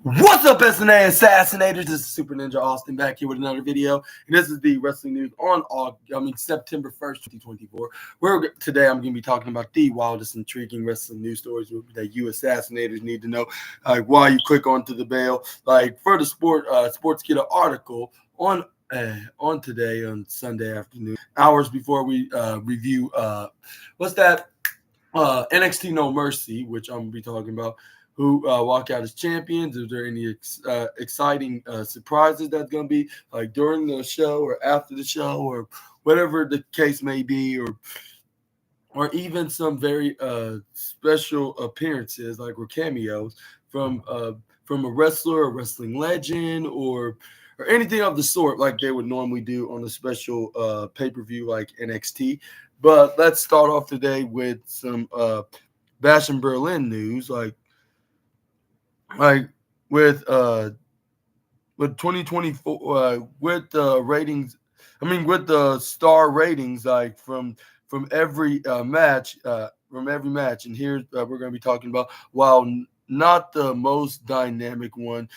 What's up, SNA Assassinators? This is Super Ninja Austin back here with another video. And this is the wrestling news on September 1st, 2024. Today I'm going to be talking about the wildest, intriguing wrestling news stories that you Assassinators need to know. While you click onto the bell, for the Sportskeeda article on today on Sunday afternoon, hours before we review NXT No Mercy, which I'm going to be talking about. Who walk out as champions? Is there any exciting surprises that's going to be during the show or after the show or whatever the case may be, or even some very special appearances or cameos from a wrestler, a wrestling legend, or anything of the sort like they would normally do on a special pay-per-view like NXT. But let's start off today with some Bash in Berlin news, with 2024 with the ratings, with the star ratings from every match, and here we're going to be talking about, while not the most dynamic one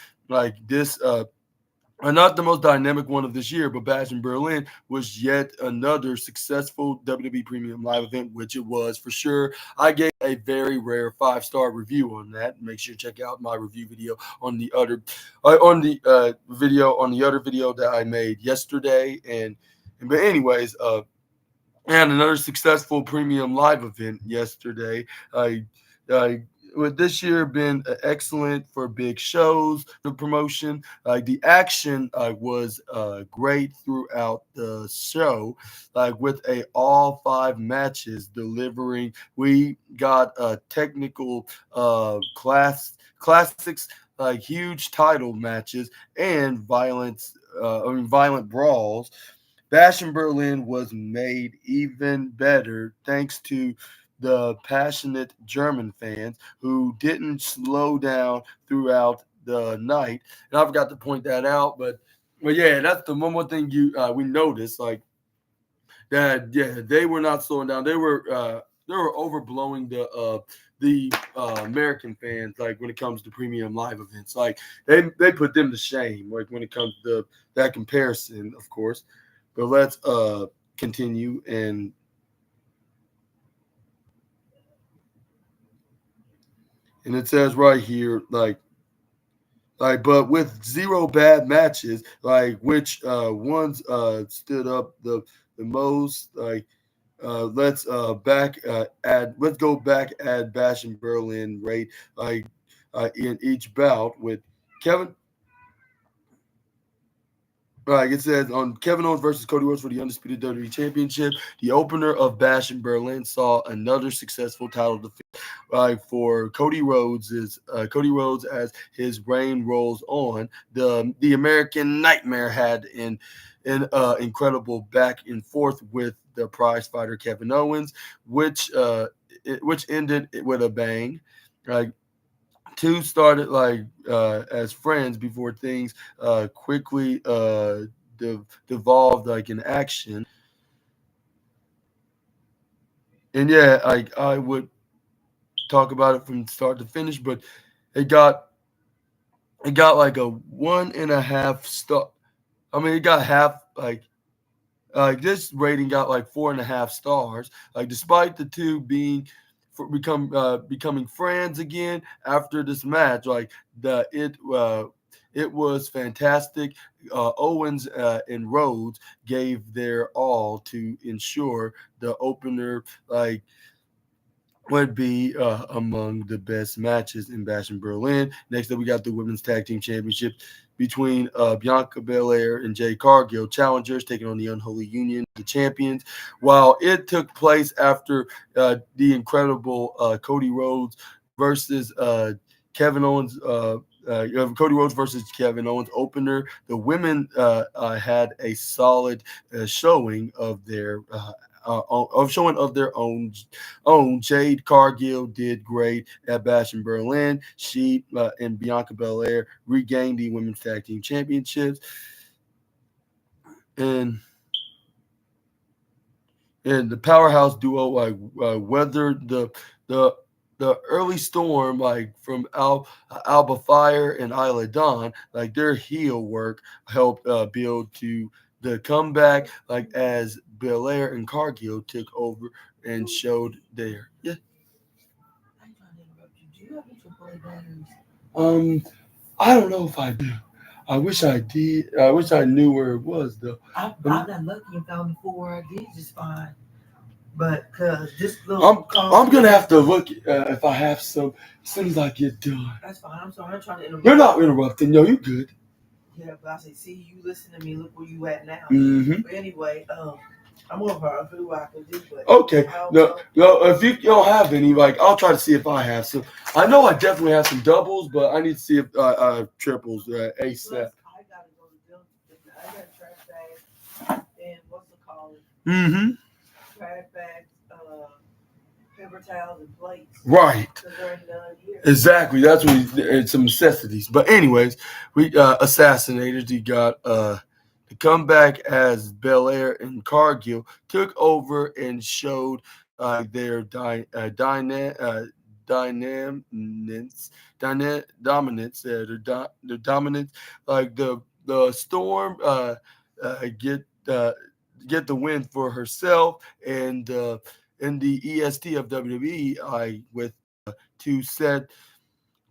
not the most dynamic one of this year, but Bash in Berlin was yet another successful WWE Premium Live event, which it was for sure. I gave a very rare 5-star review on that. Make sure to check out my review video on the other video that I made yesterday. But anyways, and another successful Premium Live event yesterday. With this year been excellent for big shows, the promotion. The action was great throughout the show, with all 5 matches delivering. We got technical classics, huge title matches, and violent brawls. Bash in Berlin was made even better thanks to the passionate German fans who didn't slow down throughout the night. And I forgot to point that out, but yeah, that's the one more thing we noticed, that. Yeah, they were not slowing down. They were overblowing the American fans, when it comes to Premium Live events. They put them to shame, when it comes to that comparison, of course. But let's continue. And it says right here, but with 0 bad matches, which ones stood up the most, let's go back at Bash in Berlin rate, in each bout with Kevin. It says on Kevin Owens versus Cody Rhodes for the Undisputed WWE Championship, the opener of Bash in Berlin saw another successful title defense for Cody Rhodes as his reign rolls on. The American Nightmare had an incredible back and forth with the prize fighter Kevin Owens, which ended with a bang. Two started as friends before things quickly devolved in action. And yeah, I would talk about it from start to finish, but it got a 1.5 star. It got half, this rating got 4.5 stars. Despite the two becoming friends again after this match, it was fantastic. Owens and Rhodes gave their all to ensure the opener would be among the best matches in Bash in Berlin. Next up, we got the Women's Tag Team Championship between Bianca Belair and Jade Cargill, challengers, taking on the Unholy Union, the champions. While it took place after the incredible Cody Rhodes versus Kevin Owens, Cody Rhodes versus Kevin Owens opener, the women had a solid showing of their own. Jade Cargill did great at Bash in Berlin. She and Bianca Belair regained the Women's Tag Team Championships, and the powerhouse duo weathered the the early storm, like from Alba Fire and Isla Dawn, like their heel work helped build to the comeback, like as Belair and Cargill took over and showed their yeah. I ain't trying to interrupt you. Do you have any AAA batteries? Um, I don't know if I do. I wish I did. I wish I knew where it was though. I got lucky and found the four. I did just fine. But cause this little I'm call I'm gonna here, have to look if I have some as soon as I get done. that's fine. I'm sorry. I'm trying to interrupt. You're not interrupting. No, you good. Yeah, but I say, see, you listen to me. Look where you at now. Mm-hmm. But anyway, I'm over. I do what I can do, but Okay. I don't No, know. no. If you don't have any, like I'll try to see if I have some. I know I definitely have some doubles, but I need to see if triples ASAP. Plus, I gotta go to them. I got a trash bag and what's it called? Mm-hmm. Trash bags, paper towels, and plates. Right. Cause there ain't none here. Exactly. That's what it's some necessities. But anyways, we Assassinators. You got the comeback as Belair and Cargill took over and showed their dominance, their dominance. Like the Storm get get the win for herself and in the EST of WWE. With to set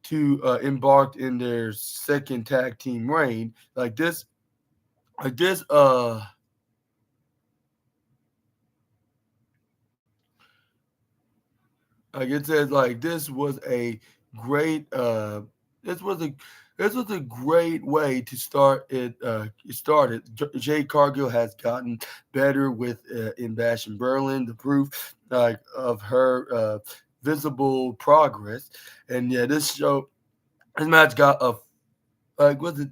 to embarked in their second tag team reign. Like this, like it says, like this was a great, this was a this was a great way to start it. It started. Jay Cargill has gotten better with in Bash in Berlin. The proof of her visible progress, and yeah, this match got a was it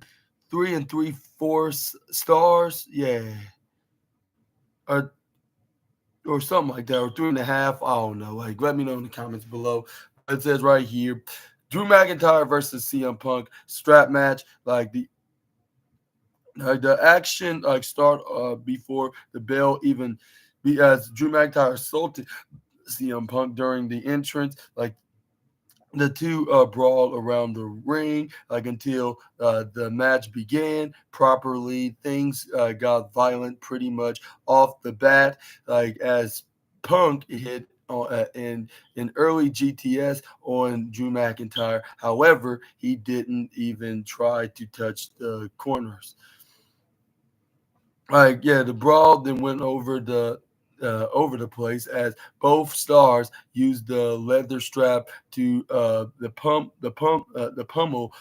3 3/4 stars? Yeah, or or something like that, or 3.5. I don't know. Like, let me know in the comments below. But it says right here, Drew McIntyre versus CM Punk strap match. The action start before the bell even be as Drew McIntyre assaulted CM Punk during the entrance. Like the two brawled around the ring like until the match began properly. Things got violent pretty much off the bat, like as Punk hit in early GTS on Drew McIntyre. However, he didn't even try to touch the corners. Like yeah, the brawl then went over the place as both stars used the leather strap to the pummel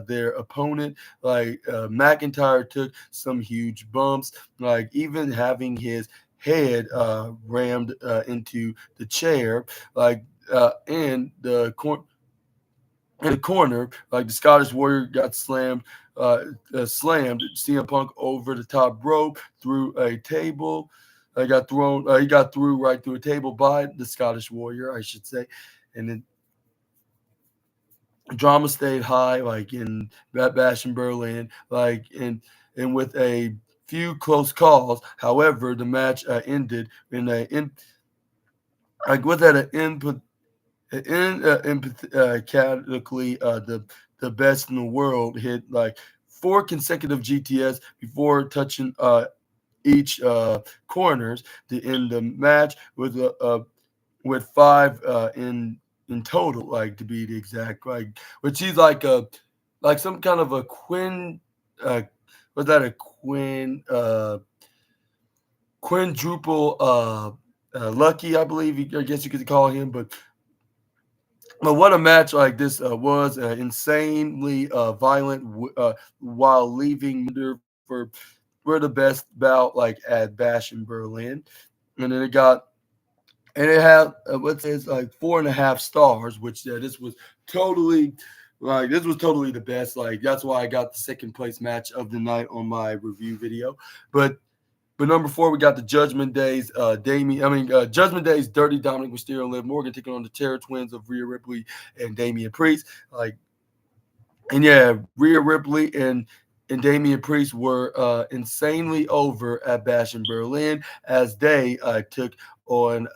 their opponent. Like McIntyre took some huge bumps, like even having his head rammed into the chair, like in the corner, like the Scottish Warrior got slammed CM Punk over the top rope through a table. I got thrown. He got through right through a table by the Scottish Warrior, I should say, and then drama stayed high, like in that Bash in Berlin, and with a few close calls. However, the match ended in a in like was that an input emphatically the best in the world hit like four consecutive GTS before touching each corners to end the match with five in total, like to be the exact, like which he's like some kind of a uh was that a quintuple lucky, I believe I guess you could call him. But what a match like this was insanely violent while leaving for the best bout like at Bash in Berlin. And then it had what says like 4.5 stars, which this was totally the best. Like that's why I got the second place match of the night on my review video. But but number four, we got the Judgment Days, Judgment Days, Dirty Dominic Mysterio and Liv Morgan taking on the Terror Twins of Rhea Ripley and Damian Priest. Like, and yeah, Rhea Ripley and and Damian Priest were insanely over at Bash in Berlin as they took on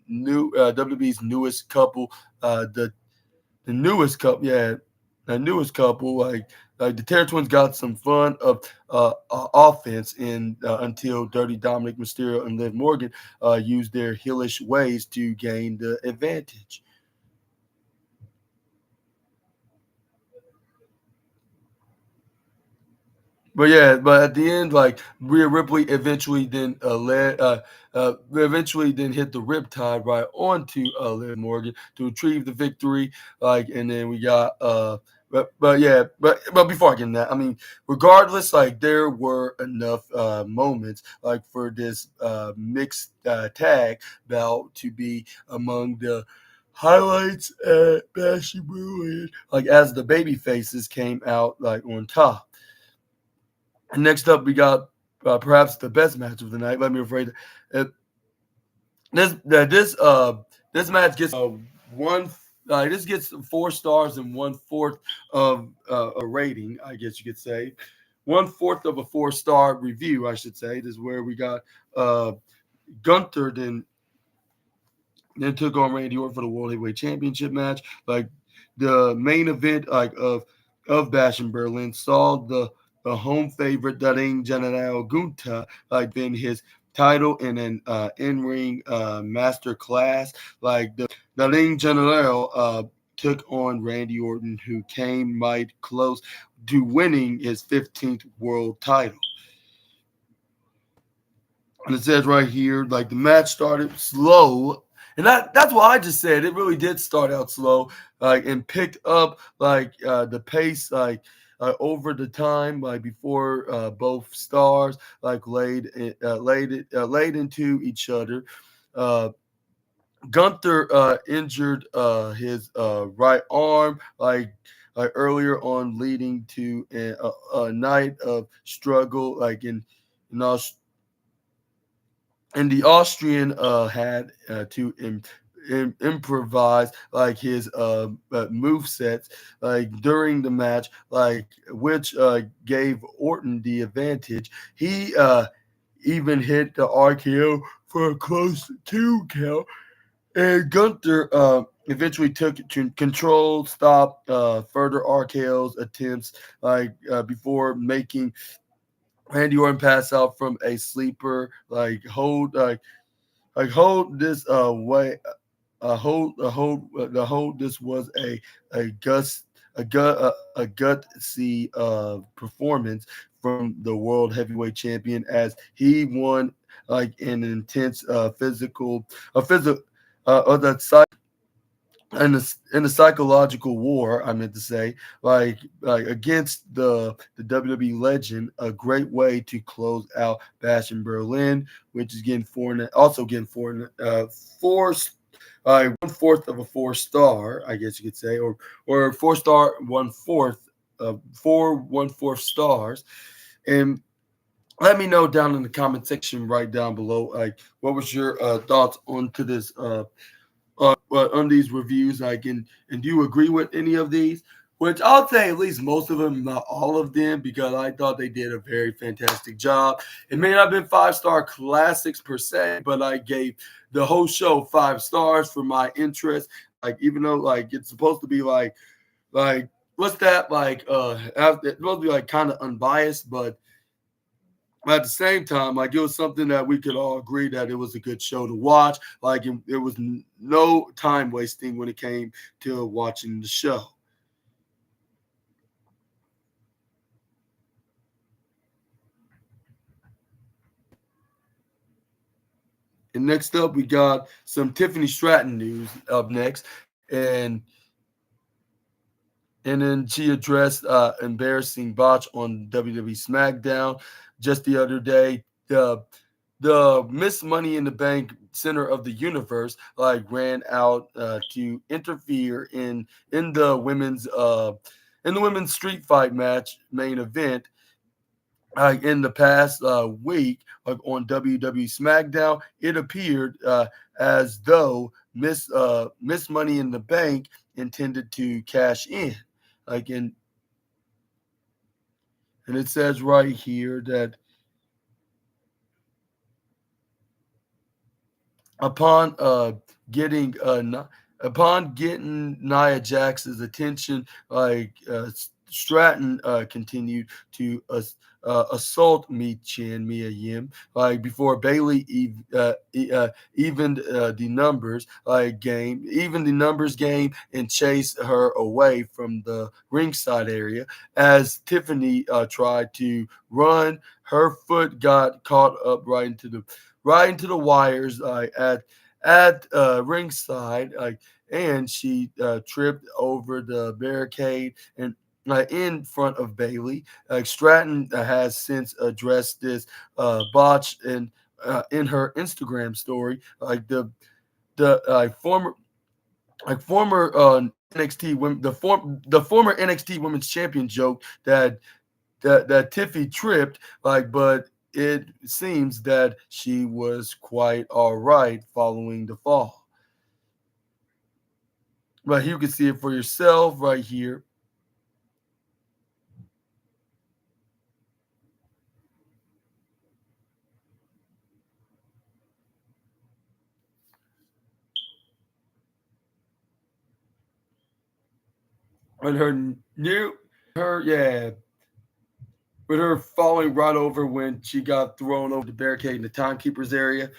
new WWE's newest couple, the newest couple, yeah, the newest couple. Like the Terror Twins got some fun of offense in until Dirty Dominic Mysterio and Liv Morgan used their heelish ways to gain the advantage. But yeah, but at the end, like Rhea Ripley eventually then hit the riptide right onto Liv Morgan to retrieve the victory. Like, and then we got but yeah, but before I get into that, I mean, regardless, like there were enough moments like for this mixed tag bout to be among the highlights at Bash in Berlin. Like as the baby faces came out like on top. And next up, we got perhaps the best match of the night. Let me rephrase it. This match gets one. This gets 4 stars and 1/4 of a rating. I guess you could say 1/4 of a 4-star review. I should say. This is where we got uh, Gunther then took on Randy Orton for the World Heavyweight Championship match. Like the main event, like of Bash in Berlin, saw the home favorite Daring General Gunta like win his title in an in ring master class. Like the Daring General took on Randy Orton, who came might close to winning his 15th world title. And it says right here, like the match started slow. And that's what I just said. It really did start out slow, like and picked up like the pace, like over the time, like before both stars like laid into each other. Uh, Gunther injured his right arm, like earlier on, leading to a night of struggle, like in and the Austrian had to improvise like his move sets like during the match, like which gave Orton the advantage. He even hit the RKO for a close 2 count, and Gunther eventually took control, stopped further RKO's attempts, like before making Randy Orton pass out from a sleeper, hold this way, hold this was a gust a gutsy performance from the world heavyweight champion as he won like an intense physical that in the psychological war, I meant to say, like against the WWE legend, a great way to close out Bash in Berlin, which is getting also getting 1/4 of a 4-star, I guess you could say, or 4-star 1/4 of 4 1/4 stars. And let me know down in the comment section right down below, like what was your thoughts onto this on these reviews. Like, and do you agree with any of these? Which I'll say at least most of them, not all of them, because I thought they did a very fantastic job. It may not have been 5-star classics per se, but I gave the whole show 5 stars for my interest. Like, even though like it's supposed to be like what's that like it's supposed to be like kind of unbiased, but at the same time, like it was something that we could all agree that it was a good show to watch. Like it was no time wasting when it came to watching the show. And next up, we got some Tiffany Stratton news up next, and then she addressed embarrassing botch on WWE SmackDown just the other day. The Miss Money in the Bank center of the universe like ran out to interfere in the women's street fight match main event in the past week on WWE SmackDown. It appeared as though Miss Money in the Bank intended to cash in, like in And it says right here that upon getting upon getting Nia Jax's attention, Stratton continued to assault Mia Yim, before Bailey evened the numbers game and chased her away from the ringside area as Tiffany tried to run. Her foot got caught up right into the wires at ringside, and she tripped over the barricade and in front of Bailey. Stratton has since addressed this botch in her Instagram story. The former NXT women the former NXT Women's Champion joked that Tiffy tripped, but it seems that she was quite all right following the fall. But you can see it for yourself right here. And her new her yeah, with her falling right over when she got thrown over the barricade in the timekeepers area.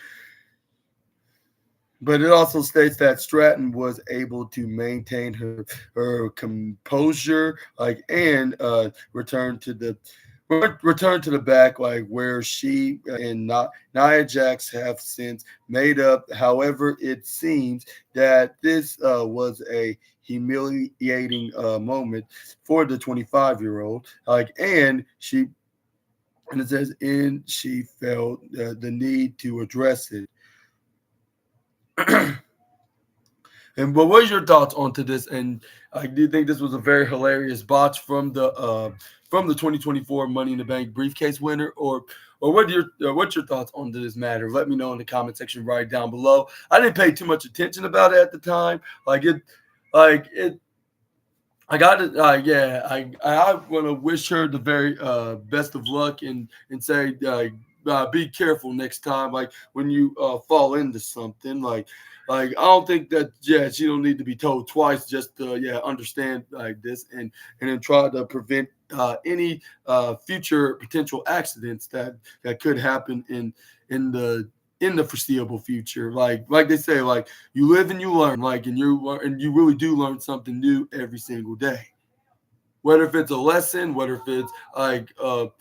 But it also states that Stratton was able to maintain her composure, and return to the back, where she and Nia Jax have since made up. However, it seems that this was a humiliating moment for the 25-year-old, and it says, and she felt the need to address it. And what was your thoughts onto this? And I do think this was a very hilarious botch from the 2024 Money in the Bank briefcase winner, or what's your thoughts on this matter? Let me know in the comment section right down below. I didn't pay too much attention about it at the time. Like it I got it. Yeah, I want to wish her the very best of luck, and say be careful next time. Like when you fall into something, I don't think that, yeah, she don't need to be told twice just to, yeah, understand like this, and then try to prevent any future potential accidents that could happen in the in the foreseeable future. Like they say, you live and you learn, and you really do learn something new every single day. Whether if it's a lesson, whether if it's whether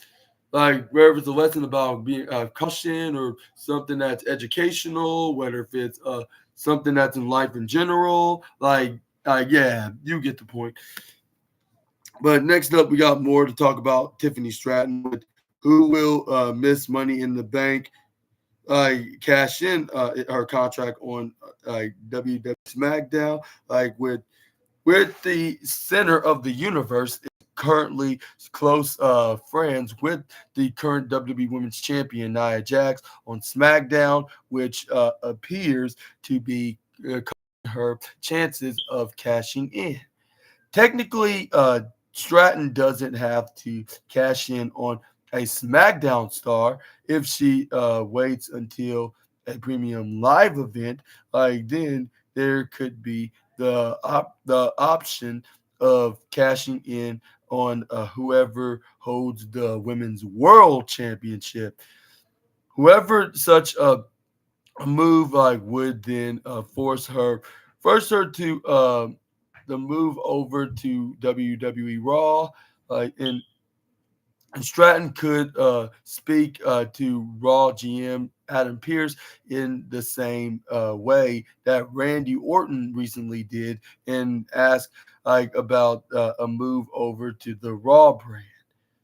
it's a lesson about being caution, or something that's educational, whether if it's something that's in life in general, yeah, you get the point. But next up, we got more to talk about. Tiffany Stratton, with who will miss Money in the Bank, cash in her contract on WWE SmackDown, with the center of the universe is currently close friends with the current WWE Women's Champion Nia Jax on SmackDown, which appears to be her chances of cashing in. Technically, Stratton doesn't have to cash in on a SmackDown star if she waits until a premium live event. Then there could be the option of cashing in on whoever holds the women's world championship. Whoever such a move would then force her to the move over to WWE Raw, and Stratton could speak to Raw GM Adam Pearce in the same way that Randy Orton recently did, and ask about a move over to the Raw brand.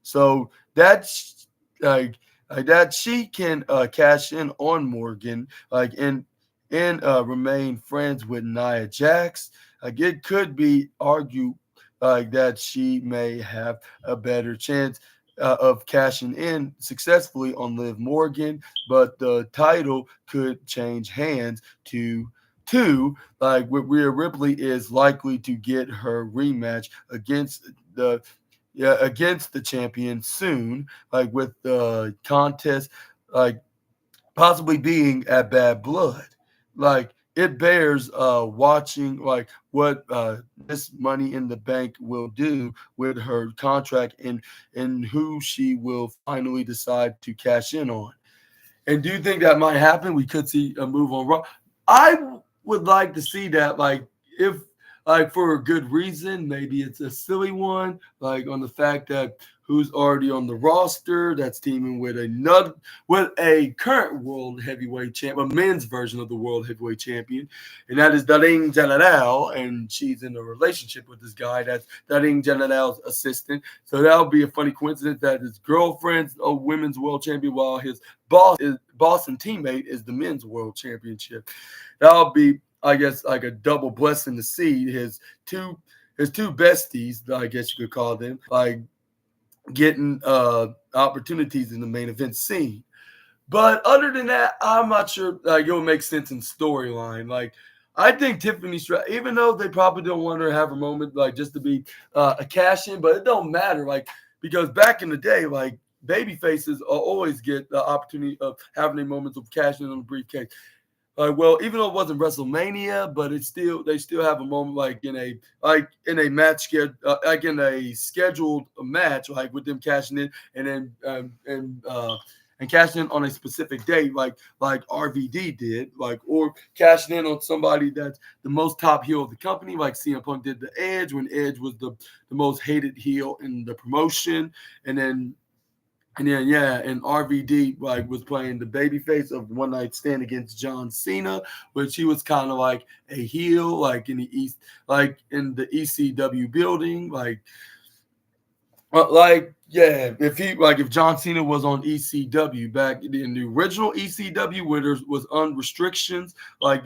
So that's that she can cash in on Morgan, and remain friends with Nia Jax. It could be argued that she may have a better chance of cashing in successfully on Liv Morgan, but the title could change hands to two. With Rhea Ripley is likely to get her rematch against the yeah, against the champion soon, like with the contest, like possibly being at Bad Blood. Like it bears watching like what this Money in the Bank will do with her contract and who she will finally decide to cash in on. And do you think that might happen? We could see a move on Raw. I would like to see that, like, if, like, for a good reason, maybe it's a silly one, like on the fact that who's already on the roster that's teaming with another, with a current world heavyweight champ, a men's version of the world heavyweight champion, and that is Daring General, and she's in a relationship with this guy that's Daring General's assistant. So that would be a funny coincidence that his girlfriend's a women's world champion while his boss and teammate is the men's world championship. That'll be, I guess, like a double blessing to see his two besties, I guess you could call them, like getting opportunities in the main event scene. But other than that, I'm not sure it'll make sense in storyline. Like, I think Tiffany Stratton, even though they probably don't want her to have a moment like just to be a cash in, but it don't matter. Like, because back in the day, like baby faces always get the opportunity of having their moments of cashing in on the briefcase. Well, even though it wasn't WrestleMania, but it's still they still have a moment like in a match like in a scheduled match, like with them cashing in and then and cashing in on a specific day, like RVD did, like or cashing in on somebody that's the most top heel of the company, like CM Punk did the Edge when Edge was the most hated heel in the promotion, and then yeah, and RVD like was playing the babyface of One Night Stand against John Cena, which he was kind of like a heel, like in the East, like in the ECW building, yeah, if John Cena was on ECW back in the original ECW where there was unrestrictions, yeah,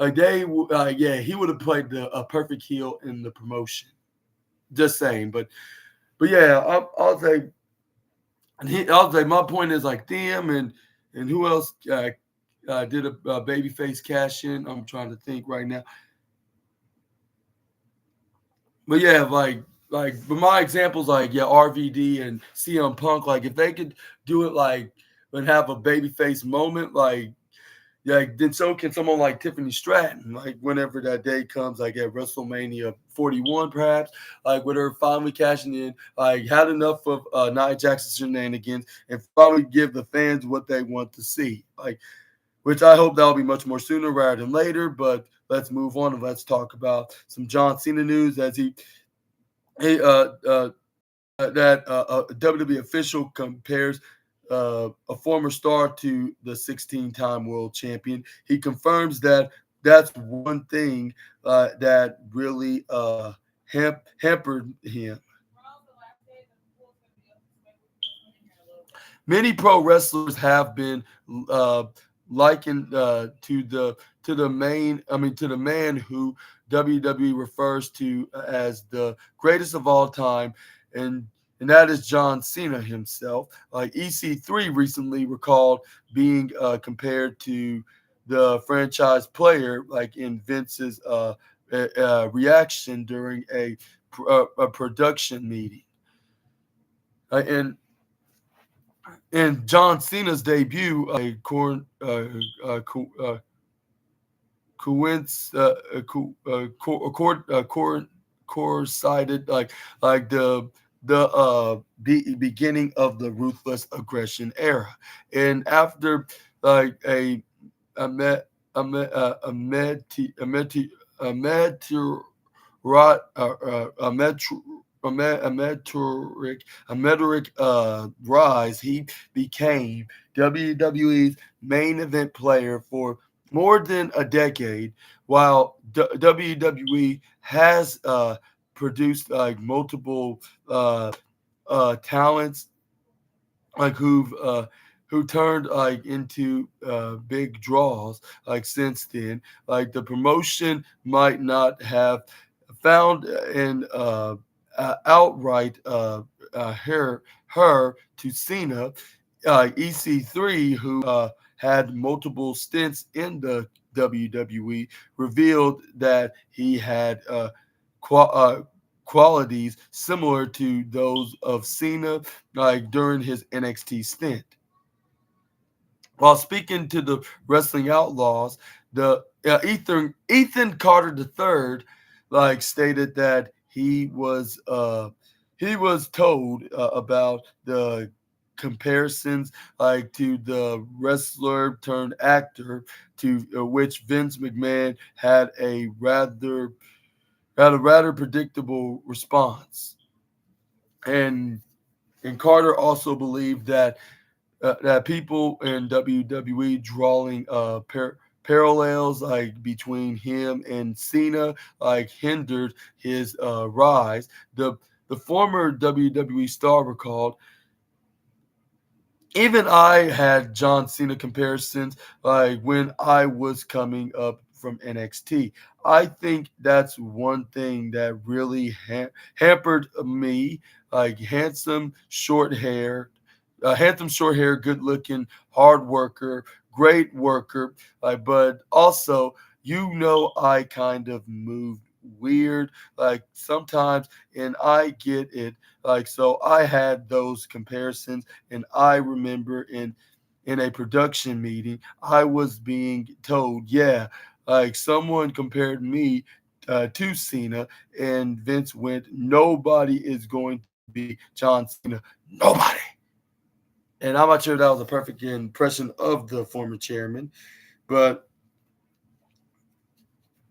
he would have played a perfect heel in the promotion. Just saying, but yeah, I'll say. And I'll say my point is like them and who else did a babyface cash in? I'm trying to think right now. But yeah, but my examples like yeah, RVD and CM Punk, like if they could do it like and have a babyface moment, like yeah, then so can someone like Tiffany Stratton, like whenever that day comes, like at WrestleMania 41, perhaps, like with her finally cashing in, like had enough of Nia Jackson shenanigans and finally give the fans what they want to see. Like, which I hope that'll be much more sooner rather than later. But let's move on and let's talk about some John Cena news as he that a WWE official compares a former star to the 16-time world champion. He confirms that that's one thing that really hampered him. Many pro wrestlers have been uh, likened to the man who WWE refers to as the greatest of all time, and and that is John Cena himself. Like EC3 recently recalled being compared to the franchise player, like in Vince's reaction during a production meeting. And in John Cena's debut, a coinc- co- cord- coincided like the beginning of the ruthless aggression era, and after like a met a met a met a met a meteor a metro a meteoric rise, he became WWE's main event player for more than a decade, while WWE has produced like multiple talents like who turned like into big draws like since then. Like the promotion might not have found an outright her to Cena. EC3, who had multiple stints in the WWE, revealed that he had qualities similar to those of Cena, like during his NXT stint. While speaking to the Wrestling Outlaws, the Ethan Carter III, like, stated that he was told about the comparisons, like, to the wrestler turned actor, to which Vince McMahon had a rather predictable response. And and Carter also believed that people in WWE drawing parallels, like, between him and Cena, like, hindered his rise. The former WWE star recalled, even I had John Cena comparisons, like, when I was coming up from NXT. I think that's one thing that really hampered me, like, handsome short hair, good looking, hard worker, great worker. But also, I kind of moved weird, like, sometimes, and I get it. Like, so I had those comparisons, and I remember in a production meeting, I was being told, yeah, like, someone compared me to Cena, and Vince went, nobody is going to be John Cena, nobody. And I'm not sure that was a perfect impression of the former chairman, but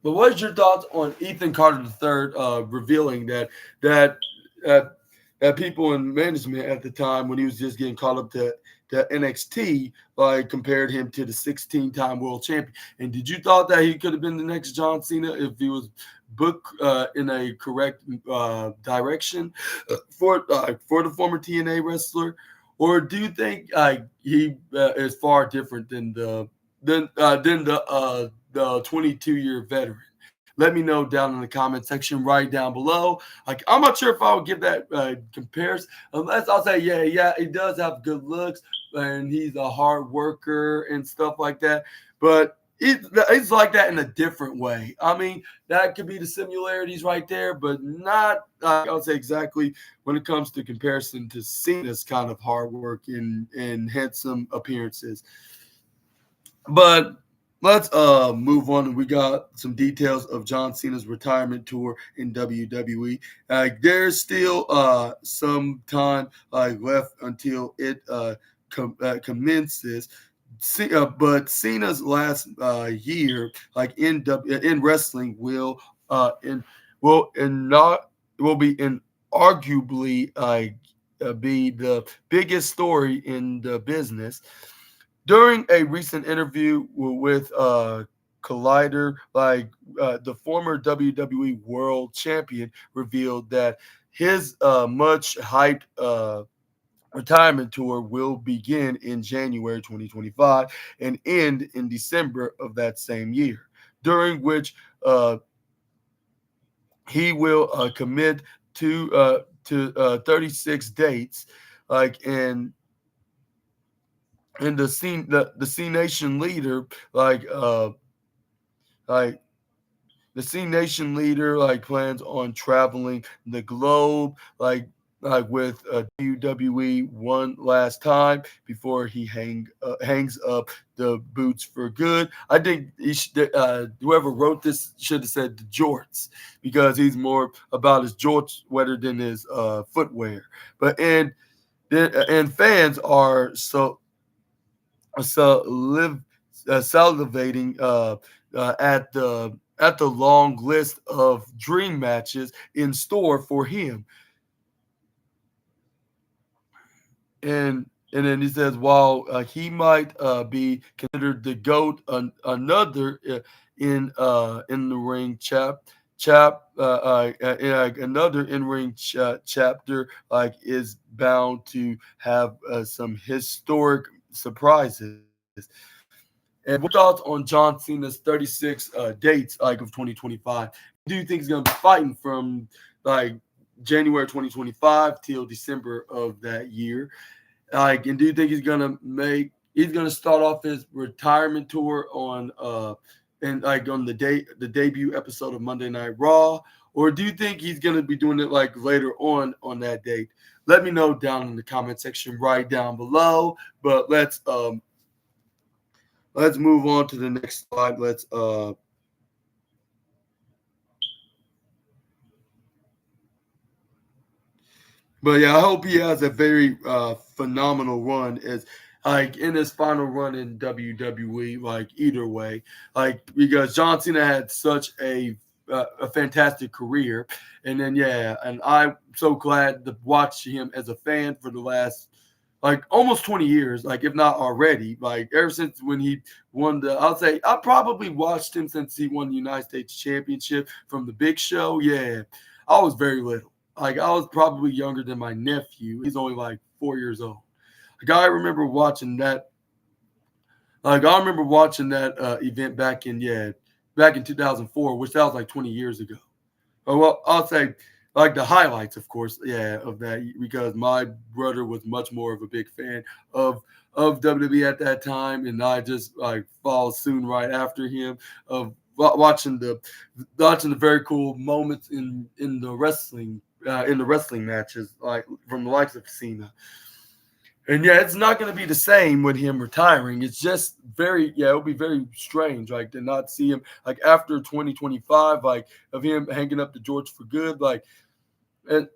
what is your thoughts on Ethan Carter III revealing that that that people in management at the time, when he was just getting called up to NXT, like, compared him to the 16-time world champion? And did you thought that he could have been the next John Cena if he was booked in a correct direction for the former TNA wrestler? Or do you think he is far different than the 22-year veteran? Let me know down in the comment section right down below. Like, I'm not sure if I would give that comparison, unless I'll say, yeah, he does have good looks and he's a hard worker and stuff like that. But it's like that in a different way. I mean, that could be the similarities right there, but not, I would say, exactly when it comes to comparison to Cena's kind of hard work and handsome appearances. But let's move on. We got some details of John Cena's retirement tour in WWE. There's still some time left until it commences. But Cena's last year, like, in wrestling, will be arguably be the biggest story in the business. During a recent interview with Collider, the former WWE World Champion revealed that his much hyped retirement tour will begin in January 2025 and end in December of that same year, during which he will commit to 36 dates, like, and the C Nation leader, like the C Nation leader, like, plans on traveling the globe, with WWE one last time before he hangs up the boots for good. I think whoever wrote this should have said the jorts, because he's more about his jorts weather than his footwear. And fans are live salivating at the long list of dream matches in store for him. And then he says, while he might be considered the goat, another in the ring another in ring chapter, like, is bound to have some historic surprises. And what are your thoughts on John Cena's 36 dates, like, of 2025? Do you think he's going to be fighting from, like, January 2025 till December of that year? Like, and do you think he's gonna start off his retirement tour on and like on the debut episode of Monday Night Raw, or do you think he's gonna be doing it like later on that date? Let me know down in the comment section right down below. But let's move on to the next slide. But yeah, I hope he has a very phenomenal run as like in his final run in WWE. Like either way, like because John Cena had such a fantastic career, and then yeah, and I'm so glad to watch him as a fan for the last like almost 20 years, like if not already, like ever since when he won I'll say I probably watched him since he won the United States Championship from the Big Show. Yeah, I was very little. Like I was probably younger than my nephew. He's only like 4 years old. Like I remember watching that. Like I remember watching that event back in 2004, which that was like 20 years ago. Oh, well, I'll say like the highlights, of course, yeah, of that because my brother was much more of a big fan of of WWE at that time, and I just like followed soon right after him of watching the very cool moments in the wrestling matches like from the likes of Cena. And yeah, it's not going to be the same with him retiring. It's just it'll be very strange, like to not see him like after 2025, like of him hanging up the George for good. Like, and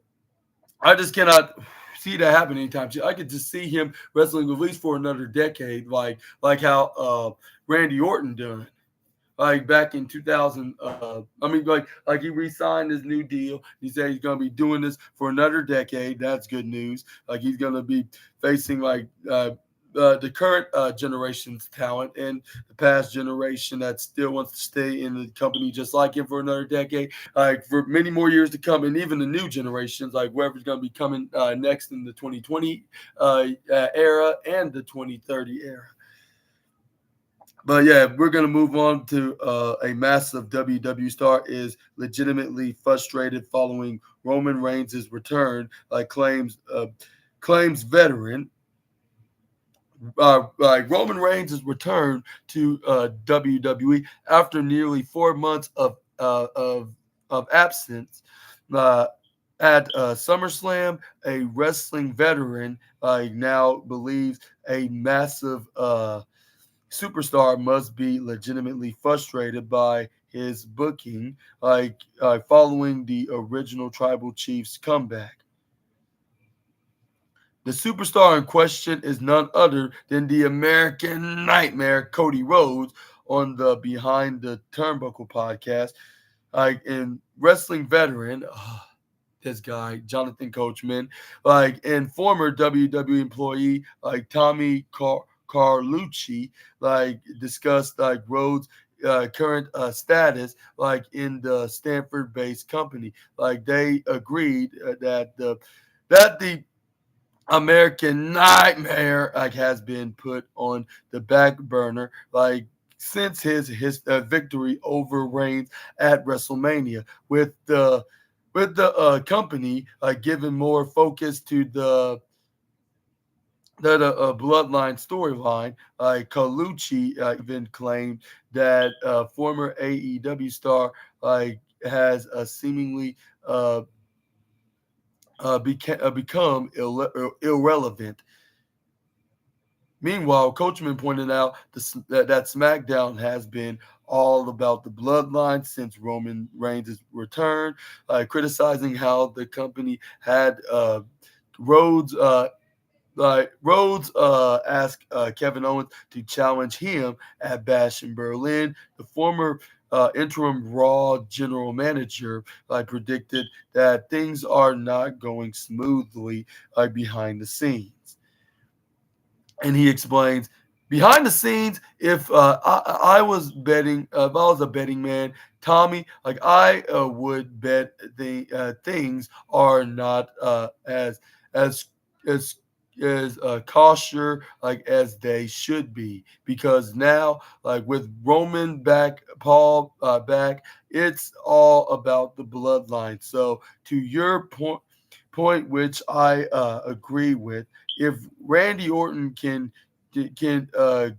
I just cannot see that happen anytime soon. I could just see him wrestling at least for another decade, like how Randy Orton done like back in 2000. I mean, like he re-signed his new deal. He said he's gonna be doing this for another decade. That's good news. Like he's gonna be facing like the current generation's talent and the past generation that still wants to stay in the company just like him for another decade, like for many more years to come, and even the new generations, like whoever's going to be coming next in the 2020 era and the 2030 era. But yeah, we're gonna move on to a massive WWE star is legitimately frustrated following Roman Reigns' return, like claims veteran. Like Roman Reigns' return to WWE after nearly 4 months of absence. Uh, at SummerSlam, a wrestling veteran now believes a massive superstar must be legitimately frustrated by his booking, following the original Tribal Chief's comeback. The superstar in question is none other than the American Nightmare, Cody Rhodes, on the Behind the Turnbuckle podcast. In wrestling veteran, this guy, Jonathan Coachman, and former WWE employee, Tommy Carlucci, discussed Rhodes' current status, in the Stanford-based company. Like they agreed that the American Nightmare has been put on the back burner since his victory over Reigns at WrestleMania, with the company giving more focus to the bloodline storyline. Colucci even claimed that former AEW star has seemingly uh, become irrelevant. Meanwhile, Coachman pointed out that SmackDown has been all about the bloodline since Roman Reigns' return, criticizing how the company had Rhodes asked Kevin Owens to challenge him at Bash in Berlin. The former interim Raw general manager predicted that things are not going smoothly behind the scenes. And he explains behind the scenes, if I was betting, if I was a betting man, Tommy, I would bet the things are not as as kosher as they should be, because now with Roman back, Paul back, it's all about the bloodline. So to your point, which I agree with, if Randy Orton can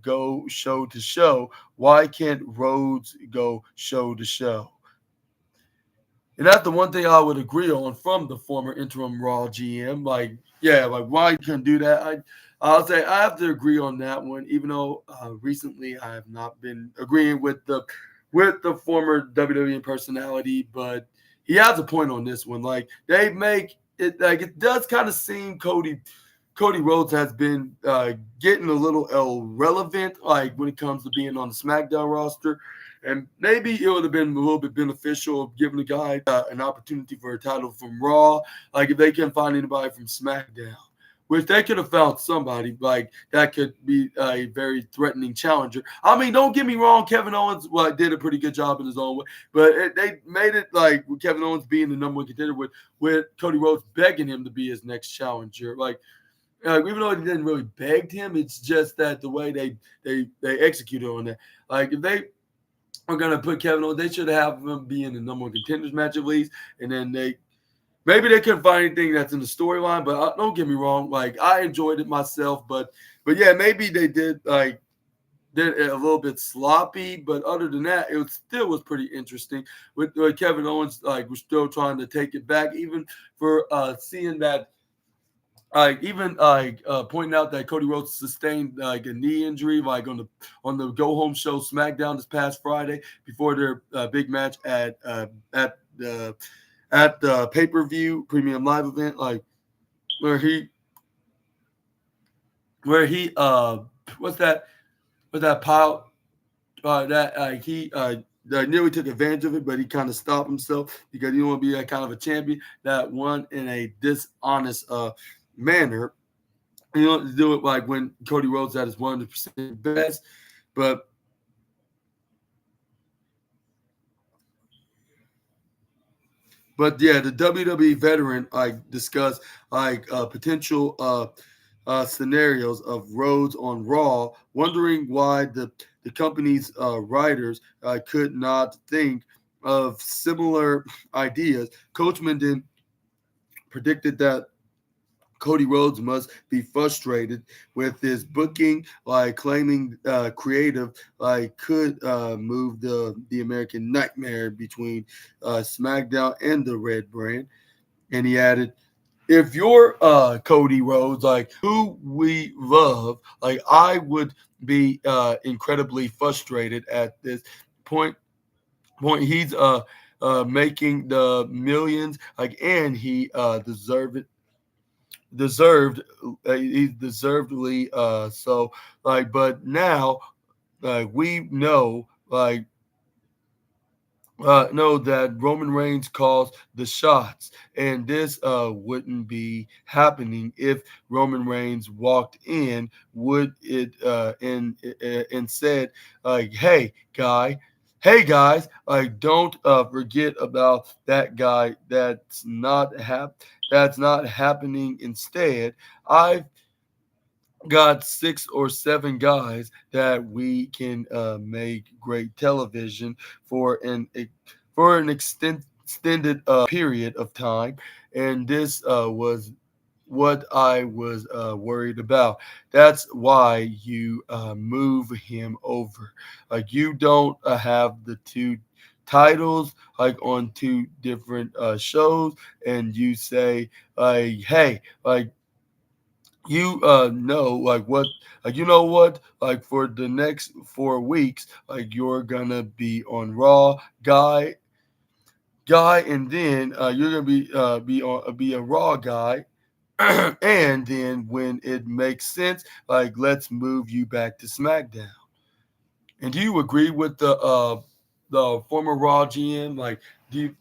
go show to show, why can't Rhodes go show to show? And that's the one thing I would agree on from the former interim Raw GM. Like, yeah, like why you couldn't do that? I'll say I have to agree on that one, even though recently I have not been agreeing with the former WWE personality, but he has a point on this one. Like they make it like it does kind of seem Cody Rhodes has been getting a little irrelevant, like when it comes to being on the SmackDown roster. And maybe it would have been a little bit beneficial of giving the guy an opportunity for a title from Raw. Like if they can find anybody from SmackDown, which they could have found somebody like that could be a very threatening challenger. I mean, don't get me wrong, Kevin Owens did a pretty good job in his own way, but they made it like with Kevin Owens being the number one contender with Cody Rhodes begging him to be his next challenger. Like even though he didn't really beg him, it's just that the way they executed on that. Like if they are gonna put Kevin Owens, they should have him be in the number one contenders match at least, and then maybe they couldn't find anything that's in the storyline. But don't get me wrong, like I enjoyed it myself, but yeah, maybe they did it a little bit sloppy, but other than that, it still was pretty interesting. With Kevin Owens, like was still trying to take it back, even for seeing that even pointing out that Cody Rhodes sustained like a knee injury, like on the Go Home Show SmackDown this past Friday before their big match at the pay per view premium live event, like where he what's that pile that he nearly took advantage of it, but he kind of stopped himself because he didn't want to be that kind of a champion that won in a dishonest manner. You don't do it like when Cody Rhodes at his 100% best, but yeah, the WWE veteran like discussed like potential scenarios of Rhodes on Raw, wondering why the company's writers could not think of similar ideas. Coachman then predicted that Cody Rhodes must be frustrated with his booking, like claiming creative like could move the American Nightmare between SmackDown and the Red Brand. And he added, if you're Cody Rhodes, like who we love, like I would be incredibly frustrated at this point. He's making the millions, like, and he deserved he's deservedly so like, but now like we know that Roman Reigns calls the shots, and this wouldn't be happening if Roman Reigns walked in. Would it and said like, hey guys, like don't forget about that guy. That's not happening. Instead, I've got 6 or 7 guys that we can make great television for an extended period of time, and this was what I was worried about. That's why you move him over. Like you don't have the two titles like on 2 different shows, and you say like, hey, like you know like what like you know what like for the next 4 weeks like you're gonna be on Raw guy, and then you're gonna be a Raw guy. And then when it makes sense, like let's move you back to SmackDown. And do you agree with the former Raw GM? Like do you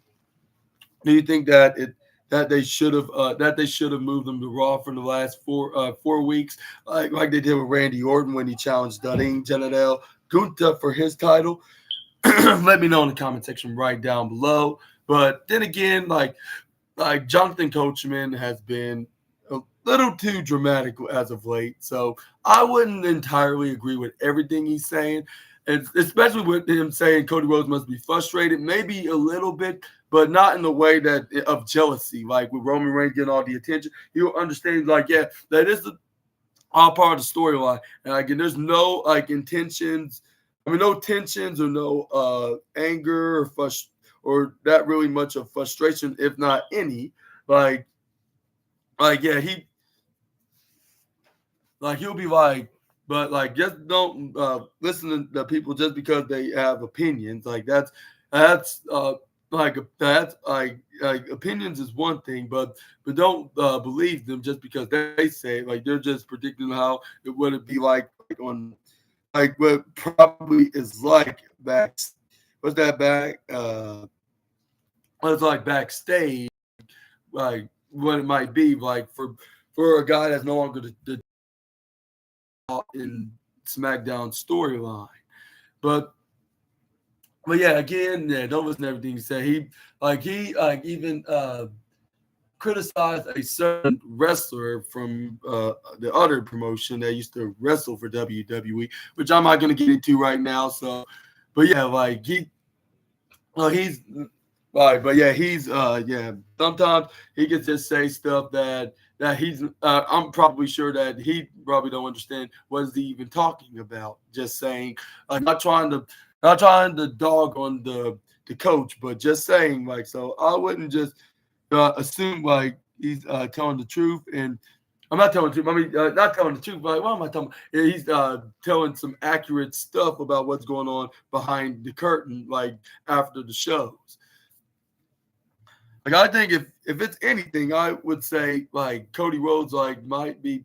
do you think that they should have moved them to Raw for the last 4 weeks, like they did with Randy Orton when he challenged Dunning Janelle Gunther for his title? Let me know in the comment section right down below. But then again, like Jonathan Coachman has been a little too dramatic as of late, so I wouldn't entirely agree with everything he's saying, and especially with him saying Cody Rhodes must be frustrated, maybe a little bit, but not in the way that of jealousy, like with Roman Reigns getting all the attention. He'll understand, like, yeah, that is all part of the storyline, and like, and there's no like intentions. I mean, no tensions or no anger that really much of frustration, if not any. Like yeah, he'll be like, but like just don't listen to the people just because they have opinions. Like that's that's like opinions is one thing, but don't believe them just because they say it. Like they're just predicting how it would be like on like what probably is like back what's that back what's like backstage, like what it might be like for a guy that's no longer the in SmackDown storyline. But but yeah, again, yeah, don't listen to everything he said. He even criticized a certain wrestler from the other promotion that used to wrestle for WWE, which I'm not going to get into right now. So, but yeah, like he's but yeah, he's yeah. Sometimes he can just say stuff that he's. I'm probably sure that he probably don't understand what is he even talking about. Just saying, not trying to dog on the coach, but just saying like so. I wouldn't just assume like he's telling the truth and. I'm not telling the truth. I mean, not telling the truth, but like, what am I telling? Yeah, he's telling some accurate stuff about what's going on behind the curtain, like after the shows. Like I think if it's anything, I would say like Cody Rhodes like might be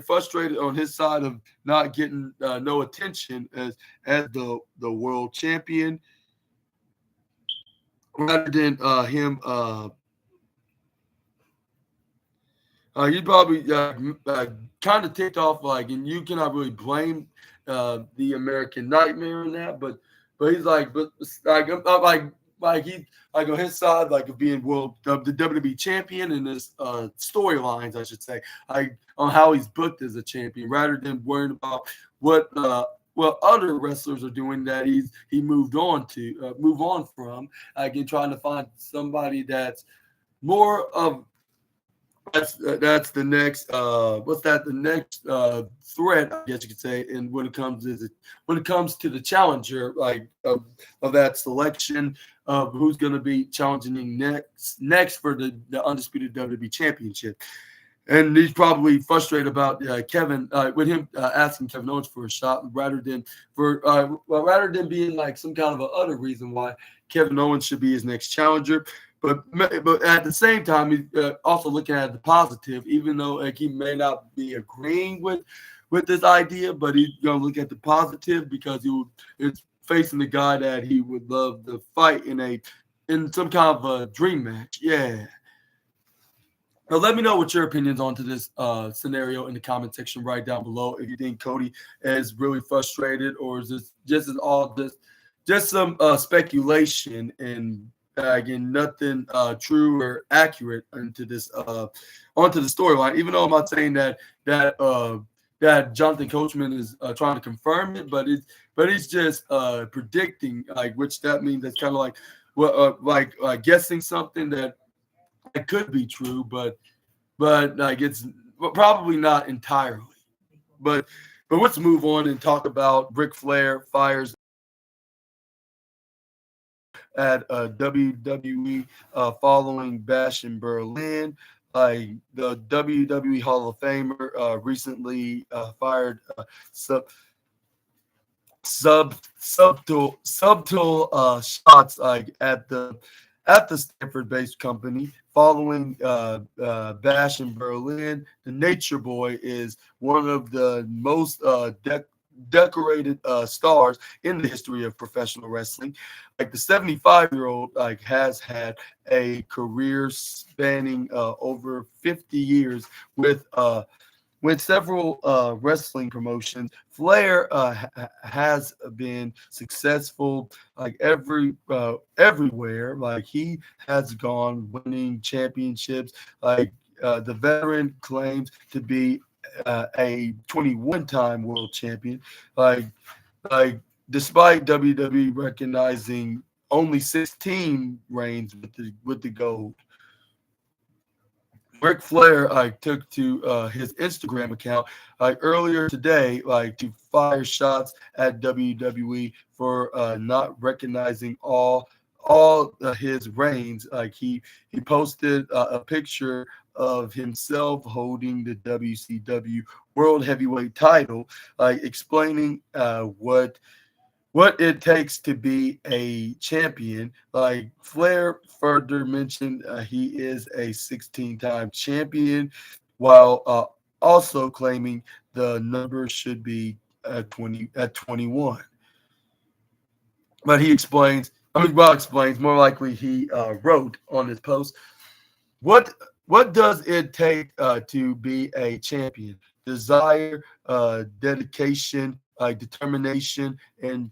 frustrated on his side of not getting no attention as the world champion, rather than him. He probably kind of ticked off like, and you cannot really blame the American Nightmare in that, but he's like, but like he like on his side like of being world the WWE champion and his storylines, I should say, like on how he's booked as a champion, rather than worrying about what other wrestlers are doing that he move on from, like in trying to find somebody that's more of that's the next what's that the next threat, I guess you could say. And when it comes to the challenger like of that selection of who's going to be challenging next for the undisputed WWE championship. And he's probably frustrated about Kevin with him asking Kevin Owens for a shot rather than being like some kind of a other reason why Kevin Owens should be his next challenger. But at the same time, he's also looking at the positive, even though like he may not be agreeing with this idea, but he's gonna look at the positive because it's facing the guy that he would love to fight in some kind of a dream match. Yeah. Now, let me know what your opinions onto this scenario in the comment section right down below. If you think Cody is really frustrated, or is this just as all just some speculation and again nothing true or accurate onto the storyline. Even though I'm not saying that Jonathan Coachman is trying to confirm it, but he's just predicting, like, which that means that's kind of like guessing something that it could be true, but like it's probably not entirely. But let's move on and talk about Ric Flair fires at WWE following Bash in Berlin. Like the WWE Hall of Famer recently fired subtle shots like at the Stanford-based company following Bash in Berlin. The Nature Boy is one of the most decorated stars in the history of professional wrestling. Like the 75-year-old like has had a career spanning over 50 years with several wrestling promotions. Flair has been successful like everywhere. Like he has gone winning championships. Like the veteran claims to be a 21-time world champion. Like like despite WWE recognizing only 16 reigns with the gold. Ric Flair took to his Instagram account earlier today to fire shots at WWE for not recognizing all his reigns. He posted a picture of himself holding the WCW World Heavyweight title, explaining what it takes to be a champion. Like Flair further mentioned, he is a 16-time champion, while also claiming the number should be 21. But he explains. I mean, well, explains more likely he wrote on his post what what does it take to be a champion? Desire, dedication, determination, and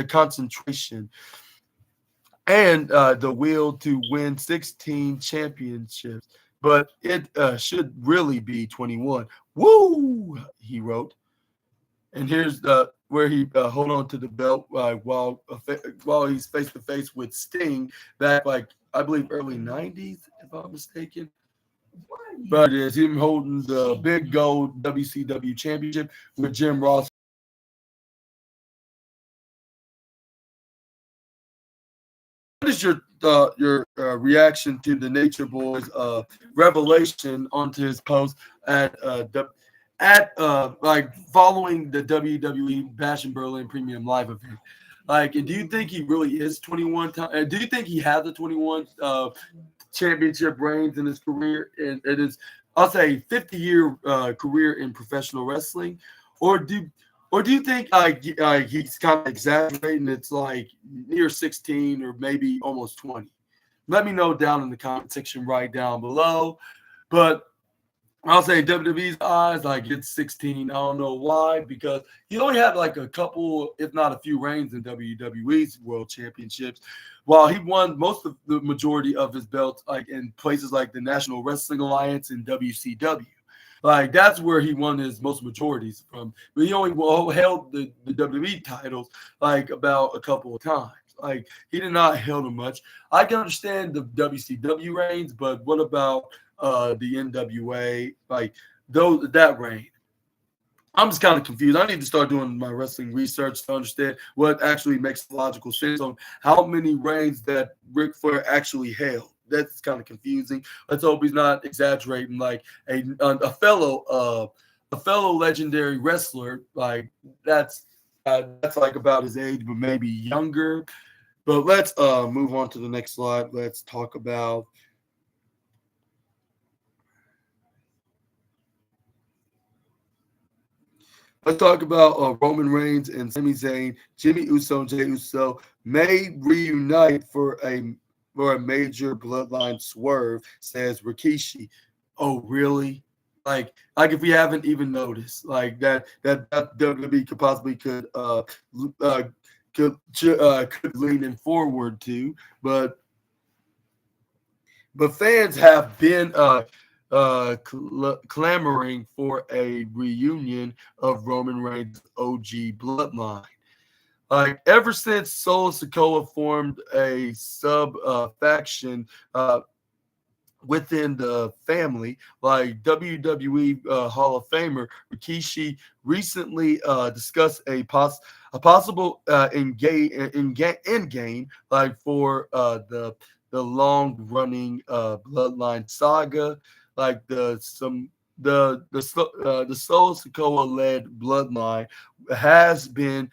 concentration, and the will to win 16 championships. But it should really be 21. Woo! He wrote. And here's where he hold on to the belt while he's face to face with Sting back I believe early '90s, if I'm mistaken. But it is him holding the big gold WCW championship with Jim Ross. What is your reaction to the Nature Boys revelation onto his post at following the WWE Bash in Berlin Premium Live event? Do you think he really is 21 times? Do you think he has the 21 championship reigns in his career? And it is, I'll say, 50-year career in professional wrestling, or do you think he's kind of exaggerating? It's near 16 or maybe almost 20. Let me know down in the comment section right down below. But I'll say WWE's eyes, it's 16. I don't know why, because he only had a couple, if not a few, reigns in WWE's World Championships, while he won most of the majority of his belts in places like the National Wrestling Alliance and WCW. That's where he won his most majorities from. But he only held the WWE titles about a couple of times. He did not held them much. I can understand the WCW reigns, but what about the NWA, that reign? I'm just kind of confused. I need to start doing my wrestling research to understand what actually makes logical sense on how many reigns that Ric Flair actually held. That's kind of confusing. Let's hope he's not exaggerating. A fellow legendary wrestler, that's about his age, but maybe younger. But let's move on to the next slide. Let's talk about Roman Reigns and Sami Zayn. Jimmy Uso and Jey Uso may reunite for a major bloodline swerve, says Rikishi. Oh, really? If we haven't even noticed, that WWE could possibly could lean in forward to, but fans have been clamoring for a reunion of Roman Reigns' OG bloodline. Ever since Solo Sikoa formed a sub faction within the family, WWE Hall of Famer Rikishi recently discussed a possible end game for the long running bloodline saga, the Solo Sikoa led bloodline has been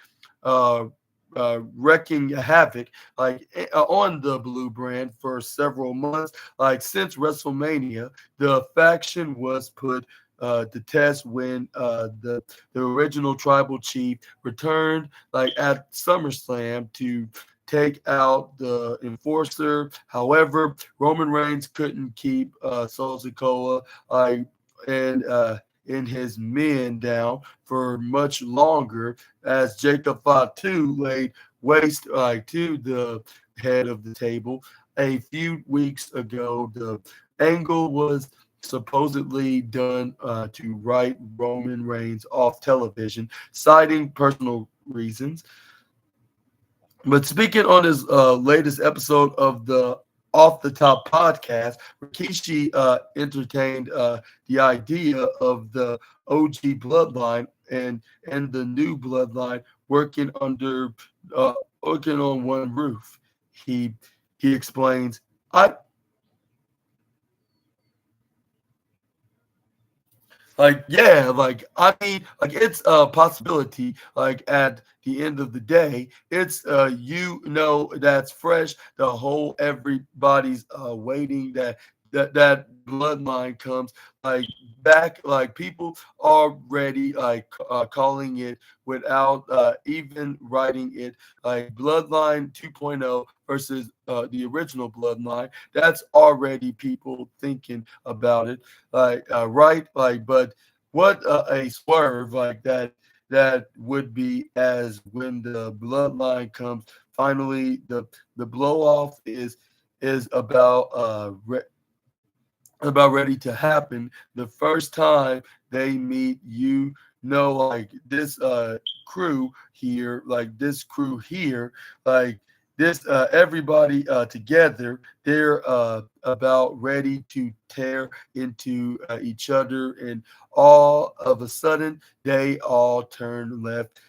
wrecking havoc on the Blue brand for several months. Since WrestleMania, the faction was put to test when the original tribal chief returned at SummerSlam to take out the enforcer. However, Roman Reigns couldn't keep Solo Sikoa and his men down for much longer, as Jacob Fatu laid waste to the head of the table. A few weeks ago, the angle was supposedly done to write Roman Reigns off television, citing personal reasons. But speaking on his latest episode of the Off the Top podcast, Rikishi entertained the idea of the OG bloodline and the new bloodline working under working on one roof. He he explains, I like, yeah, like I mean, like it's a possibility. Like at the end of the day, it's that's fresh. The whole everybody's waiting that bloodline comes like back. Like people already calling it without even writing it. Like Bloodline 2.0 versus the original Bloodline. That's already people thinking about it right? Like, but what a swerve like that would be as when the bloodline comes. Finally, the blow off is about ready to happen. The first time they meet, like this crew here, like this everybody together, they're about ready to tear into each other, and all of a sudden they all turn left,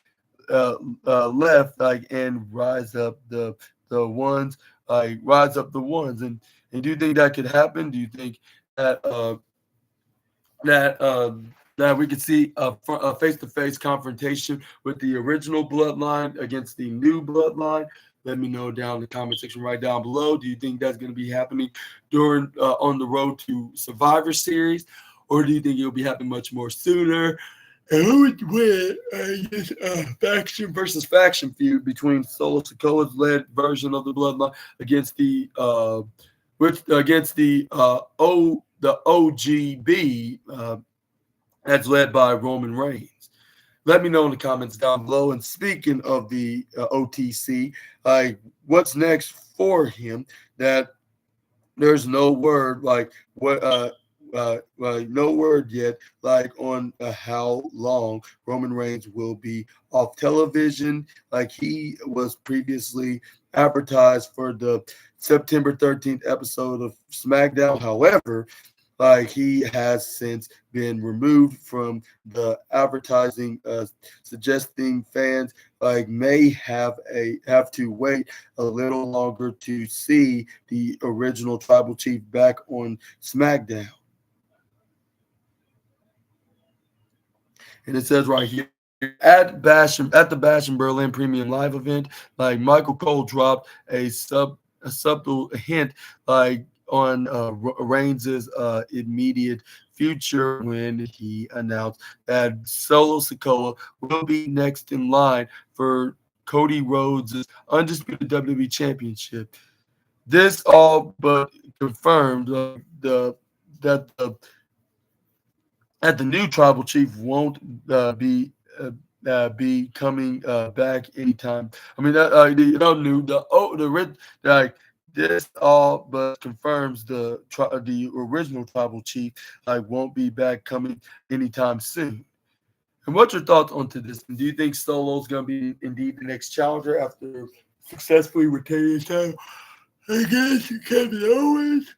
like, and rise up the ones. And do you think that could happen? Do you think that that uh, that we could see a face-to-face confrontation with the original bloodline against the new bloodline? Let me know down in the comment section right down below. Do you think that's going to be happening during on the road to Survivor Series, or do you think it'll be happening much more sooner? And who would win this faction versus faction feud between Solo Sikoa's led version of the Bloodline against the OGB that's led by Roman Reigns? Let me know in the comments down below. And speaking of the OTC, what's next for him? That there's no word no word yet, like on how long Roman Reigns will be off television. Like he was previously advertised for the September 13th episode of SmackDown. However, like he has since been removed from the advertising, suggesting fans may have to wait a little longer to see the original tribal chief back on SmackDown. And it says right here at the Bash in Berlin Premium Live event, like Michael Cole dropped a subtle hint on Reigns' immediate future when he announced that Solo Sikoa will be next in line for Cody Rhodes' undisputed WWE Championship. This all but confirmed that the that the new tribal chief won't be coming back anytime. I mean, new the red like this all but confirms the original tribal chief won't be back coming anytime soon. And what's your thoughts onto this? Do you think Solo's going to be indeed the next challenger after successfully retaining his title against Kevin Owens,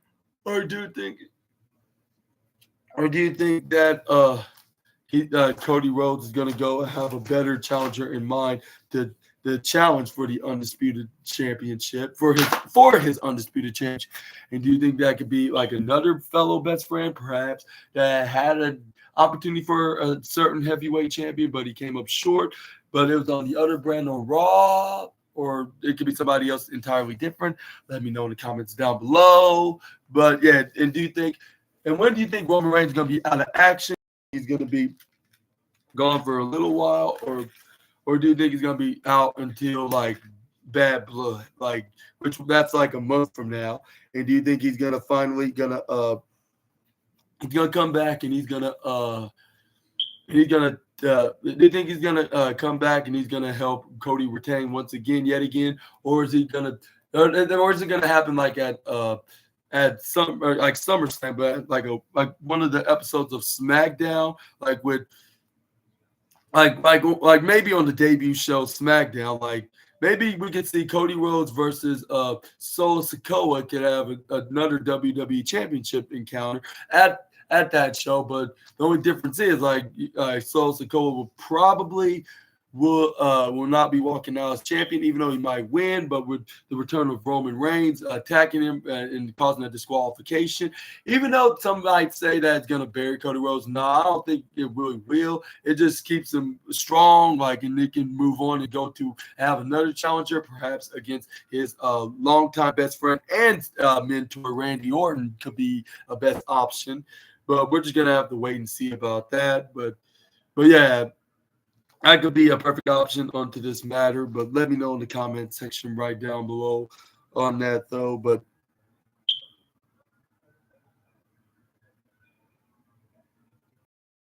or do you think that Cody Rhodes is going to go have a better challenger in mind to the challenge for the undisputed championship for his undisputed championship? And do you think that could be like another fellow best friend, perhaps, that had an opportunity for a certain heavyweight champion, but he came up short, but it was on the other brand on Raw? Or it could be somebody else entirely different. Let me know in the comments down below. But yeah, and when do you think Roman Reigns is going to be out of action? He's going to be gone for a little while, or do you think he's going to be out until Bad Blood, which that's like a month from now? And do you think he's going to finally he's going to come back and he's going to do you think he's going to come back and he's going to help Cody retain yet again, or is it going to happen at SummerSlam, but like one of the episodes of SmackDown, with maybe on the debut show SmackDown, maybe we could see Cody Rhodes versus Solo Sikoa could have another WWE Championship encounter at that show. But the only difference is like Solo Sikoa will not be walking out as champion, even though he might win. But with the return of Roman Reigns attacking him and causing a disqualification, even though some might say that it's going to bury Cody Rhodes, no, I don't think it really will. It just keeps him strong, and he can move on and go to have another challenger, perhaps against his longtime best friend and mentor Randy Orton could be a best option. But we're just gonna have to wait and see about that. But yeah, that could be a perfect option onto this matter. But let me know in the comment section right down below on that though. But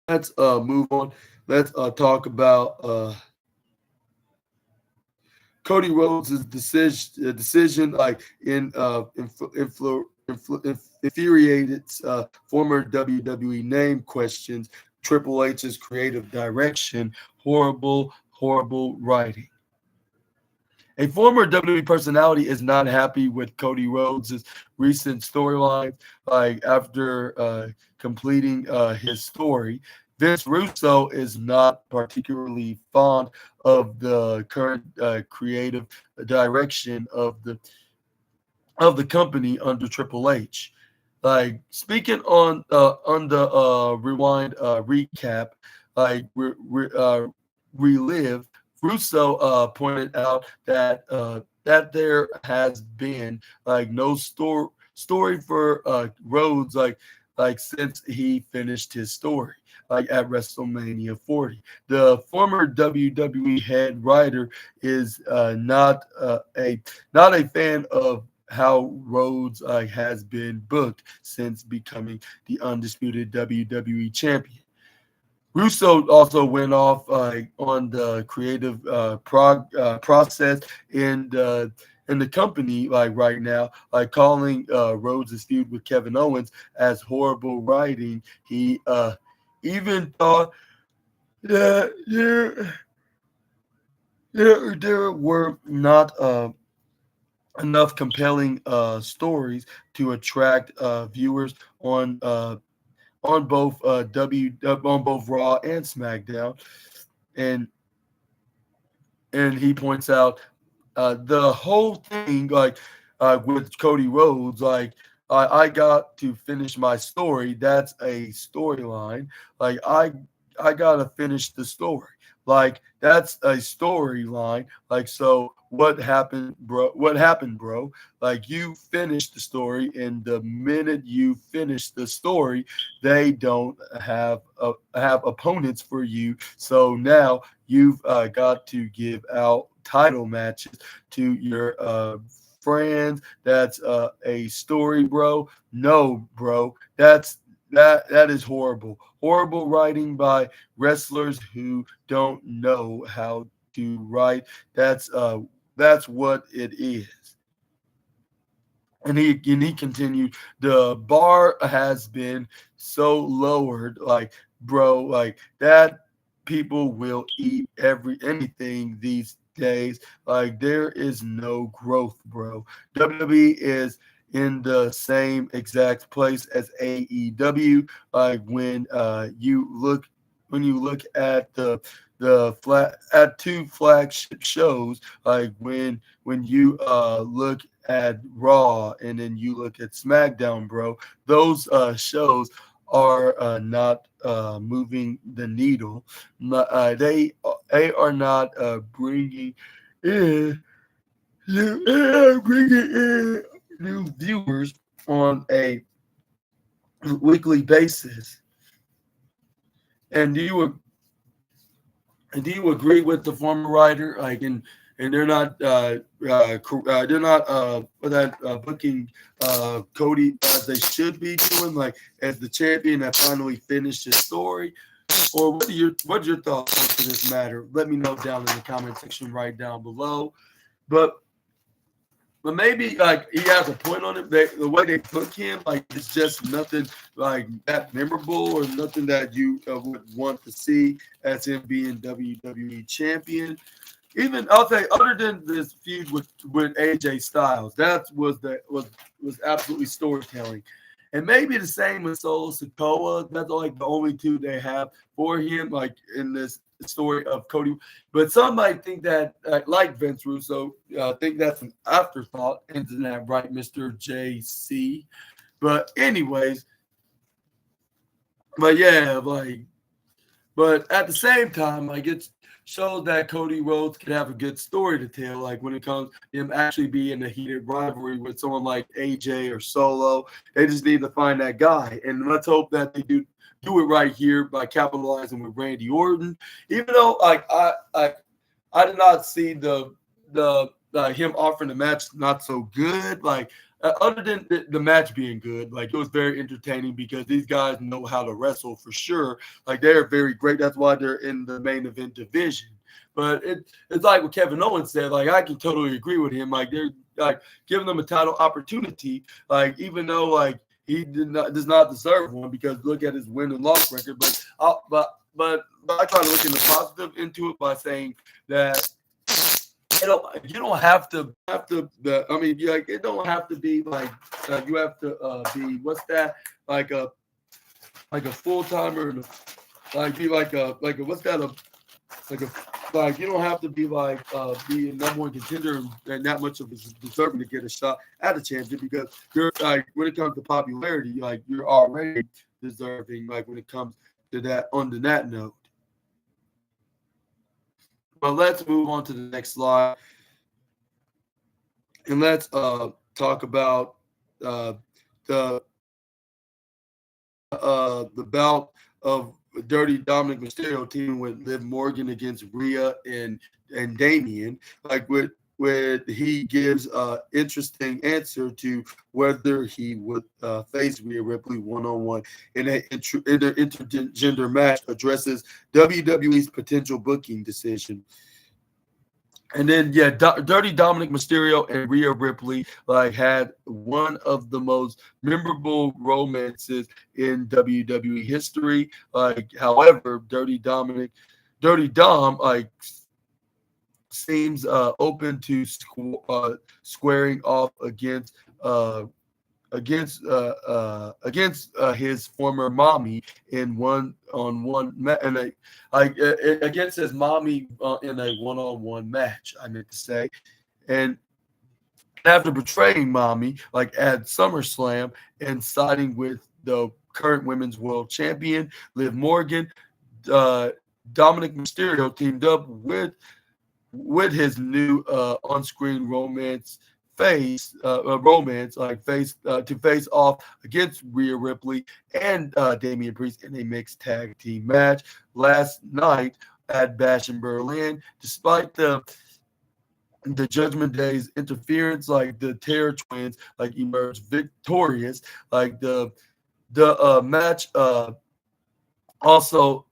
let's move on. Let's talk about Cody Rhodes' decision like infuriated former WWE name questions Triple H's creative direction, horrible writing. A former WWE personality is not happy with Cody Rhodes' recent storyline. Like after completing his story, Vince Russo is not particularly fond of the current creative direction of the company under Triple H. Like speaking on the rewind recap, like relive. Russo pointed out that there has been like no story for Rhodes like since he finished his story like at WrestleMania 40. The former WWE head writer is not a fan of how Rhodes has been booked since becoming the undisputed WWE champion. Russo also went off on the creative process in the company, like right now, like calling Rhodes' feud with Kevin Owens as horrible writing. He even thought that there were not enough compelling stories to attract viewers on both Raw and SmackDown, and he points out the whole thing with Cody Rhodes, like I got to finish my story. That's a storyline. Like I gotta finish the story. Like that's a storyline. Like so, what happened, bro? What happened, bro? Like you finished the story, and the minute you finish the story, they don't have opponents for you. So now you've got to give out title matches to your friends. That's a story, bro. No, bro. That is horrible. Horrible writing by wrestlers who don't know how to write. That's what it is. And he continued, the bar has been so lowered, like bro, like that people will eat anything these days. Like there is no growth, bro. WWE is in the same exact place as AEW. Like when you look at the flat at two flagship shows, like when you look at Raw and then you look at SmackDown, bro, those shows are not moving the needle. They are not bringing in bringing in new viewers on a weekly basis. And do you agree with the former writer? Like, and they're not booking Cody as they should be doing, like as the champion that finally finished his story. Or what's your thoughts on this matter? Let me know down in the comment section right down below. But maybe like he has a point on it. The way they book him, like it's just nothing like that memorable or nothing that you would want to see as him being WWE champion. even I'll say other than this feud with AJ Styles, that was absolutely storytelling. And maybe the same with Solo Sikoa. That's like the only two they have for him, like in this story of Cody. But some might think that, like Vince Russo, think that's an afterthought. Isn't that right, Mister JC? But anyways, but yeah, like but at the same time, like it shows that Cody Rhodes can have a good story to tell. Like when it comes to him actually being in a heated rivalry with someone like AJ or Solo, they just need to find that guy. And let's hope that they do it right here by capitalizing with Randy Orton. Even though I did not see the him offering the match not so good. Like other than the match being good, like it was very entertaining because these guys know how to wrestle for sure. Like they're very great. That's why they're in the main event division. But it's like what Kevin Owens said. Like I can totally agree with him. Like they're like giving them a title opportunity. Like even though like he does not deserve one because look at his win and loss record. But I try to look in the positive into it by saying that you don't have to I mean like it don't have to be like you have to be what's that like a full timer like be like a what's that like a like you don't have to be like be a number one contender and that much of deserving to get a shot at a championship because you're like when it comes to popularity like you're already deserving like when it comes to that on that note. But let's move on to the next slide and let's talk about uh, the the bout of Dirty Dominic Mysterio teaming with Liv Morgan against Rhea and Damian. Like with he gives interesting answer to whether he would face Rhea Ripley one-on-one in an intergender match, addresses WWE's potential booking decision. And then, yeah, Dirty Dominic Mysterio and Rhea Ripley like had one of the most memorable romances in WWE history. Like, however, Dirty Dom, like seems open to squaring off against his former mommy in against his mommy in a one-on-one match. I meant to say, and after betraying mommy, like at SummerSlam and siding with the current women's world champion Liv Morgan, uh, Dominic Mysterio teamed up with his new on-screen romance like face to face off against Rhea Ripley and Damian Priest in a mixed tag team match last night at Bash in Berlin. Despite the Judgment Day's interference, like the Terror Twins like emerged victorious. Like the match also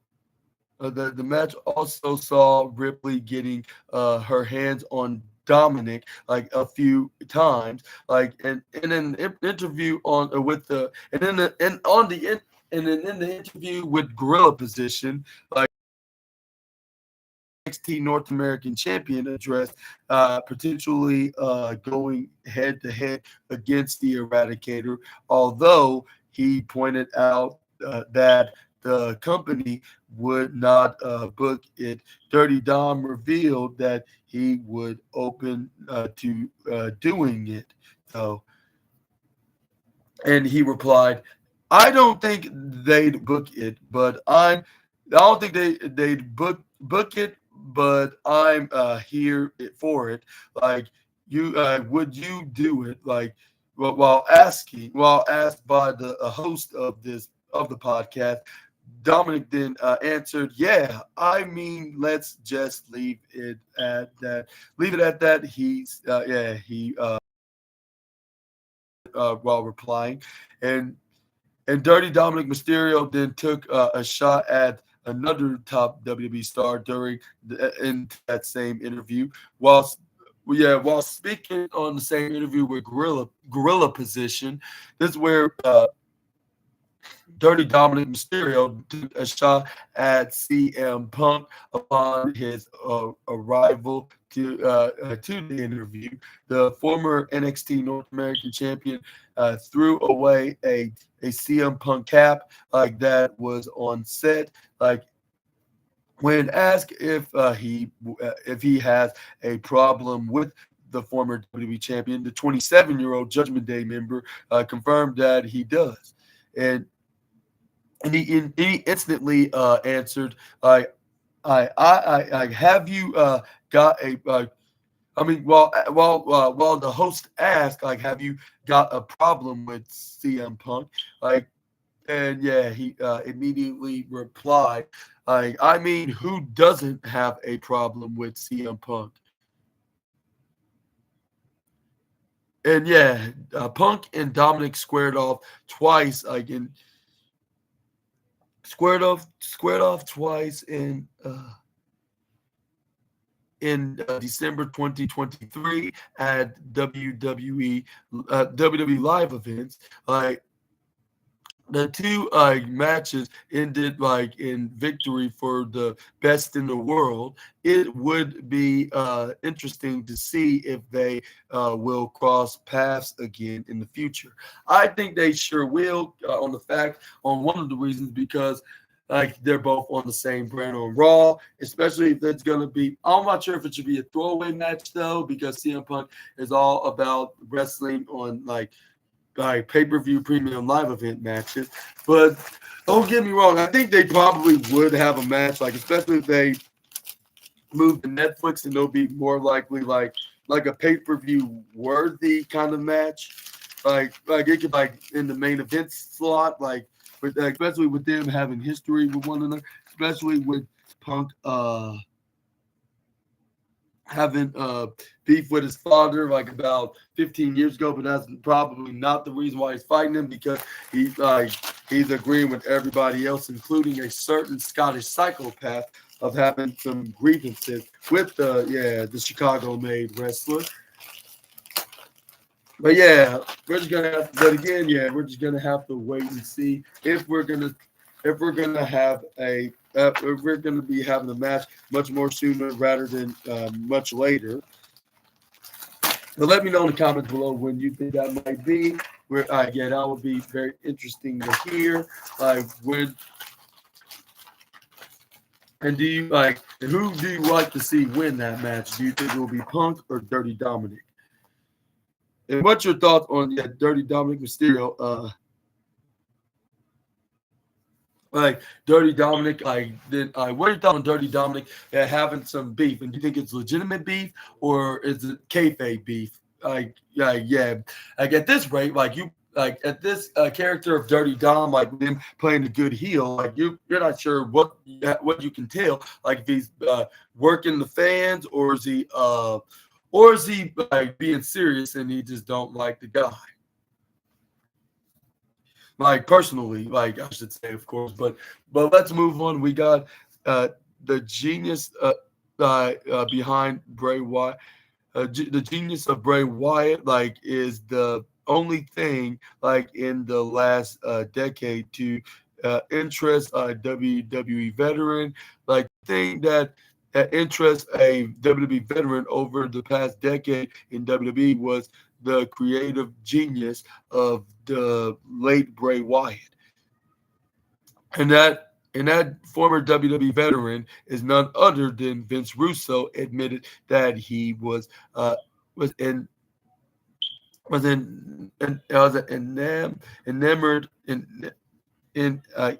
the match also saw Ripley getting her hands on Dominic like a few times, like and in an interview on with the and then and on the and then in the interview with Gorilla Position, like NXT North American Champion addressed potentially going head to head against the Eradicator, although he pointed out that the company would not book it. Dirty Dom revealed that he would open to doing it. So, and he replied, "I don't think they'd book it, but I don't think they'd book it, but I'm here for it. Like you, would you do it? Like while asked by the host of the podcast, Dominic then answered, "Yeah, I mean, let's just leave it at that. Leave it at that." He while replying, and Dirty Dominic Mysterio then took a shot at another top WWE star in that same interview. While speaking on the same interview with Gorilla Position, this is where Dirty Dominic Mysterio took a shot at CM Punk upon his arrival to the interview. The former NXT North American champion threw away a CM Punk cap like that was on set. Like when asked if he has a problem with the former WWE champion, the 27-year-old Judgment Day member confirmed that he does, and he instantly answered, I have you got a I mean, while the host asked, like, have you got a problem with CM Punk? Like, and yeah, he immediately replied, like, I mean, who doesn't have a problem with CM Punk? And yeah, Punk and Dominic squared off twice, like squared off twice in December 2023 at WWE live events. Like the two matches ended like in victory for the best in the world. It would be interesting to see if they will cross paths again in the future. I think they sure will. On one of the reasons because like they're both on the same brand on Raw, especially if that's gonna be. I'm not sure if it should be a throwaway match though, because CM Punk is all about wrestling on like pay-per-view premium live event matches. But don't get me wrong, I think they probably would have a match, like especially if they move to Netflix, and they'll be more likely like a pay-per-view worthy kind of match. Like it could like in the main event slot, like with especially with them having history with one another, especially with Punk having beef with his father like about 15 years ago, but that's probably not the reason why he's fighting him, because he's agreeing with everybody else, including a certain Scottish psychopath, of having some grievances with the Chicago made wrestler. But yeah, we're just gonna have but again, yeah, we're just gonna have to wait and see if we're gonna have if we're gonna be having a match much more sooner rather than much later. But let me know in the comments below when you think that might be. Where yeah, that would be very interesting to hear. Like when and do you like and who do you like to see win that match? Do you think it will be Punk or Dirty Dominic? And what's your thoughts on Dirty Dominic Mysterio? Like Dirty Dominic, what are your thoughts on Dirty Dominic having some beef? And do you think it's legitimate beef or is it kayfabe beef? Yeah. Like at this rate, like you, like at this character of Dirty Dom, like with him playing the good heel, like you're not sure what you can tell, like if he's working the fans or is he like being serious and he just don't like the guy. Like personally, like I should say, of course, but let's move on. We got the genius behind Bray Wyatt. The genius of Bray Wyatt, like, is the only thing like in the last decade to interest a WWE veteran. Like, the thing that interests a WWE veteran over the past decade in WWE was the creative genius of the late Bray Wyatt. And that former WWE veteran is none other than Vince Russo admitted that he was in was enamored in a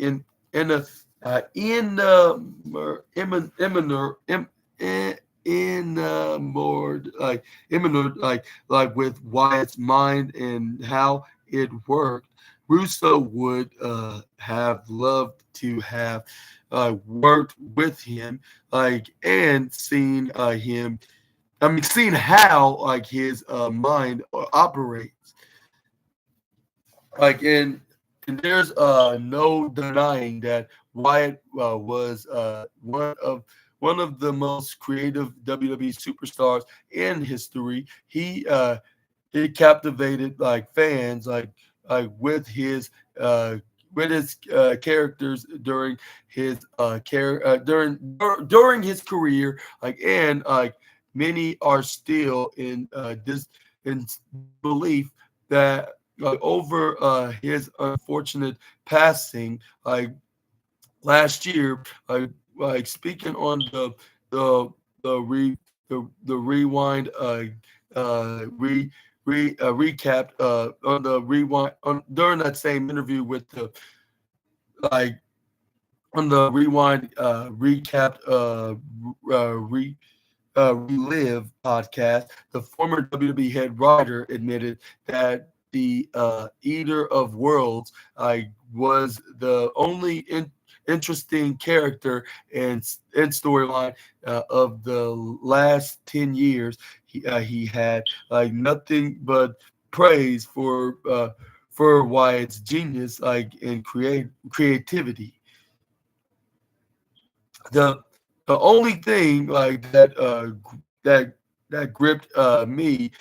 enamored like with Wyatt's mind and how it worked. Russo would have loved to have worked with him, like, and seen him. I mean, seeing how like his mind operates, like, and there's no denying that Wyatt was one of the most creative WWE superstars in history. He captivated like fans like with his characters during his during his career, and many are still in disbelief that over his unfortunate passing last year, speaking on the the re the rewind re recap on the rewind on during that same interview with the like on the rewind recap relive podcast, the former WWE head writer admitted that the Eater of Worlds was the only interesting character and storyline of the last 10 years. He had nothing but praise for Wyatt's genius and creativity. The only thing that that gripped me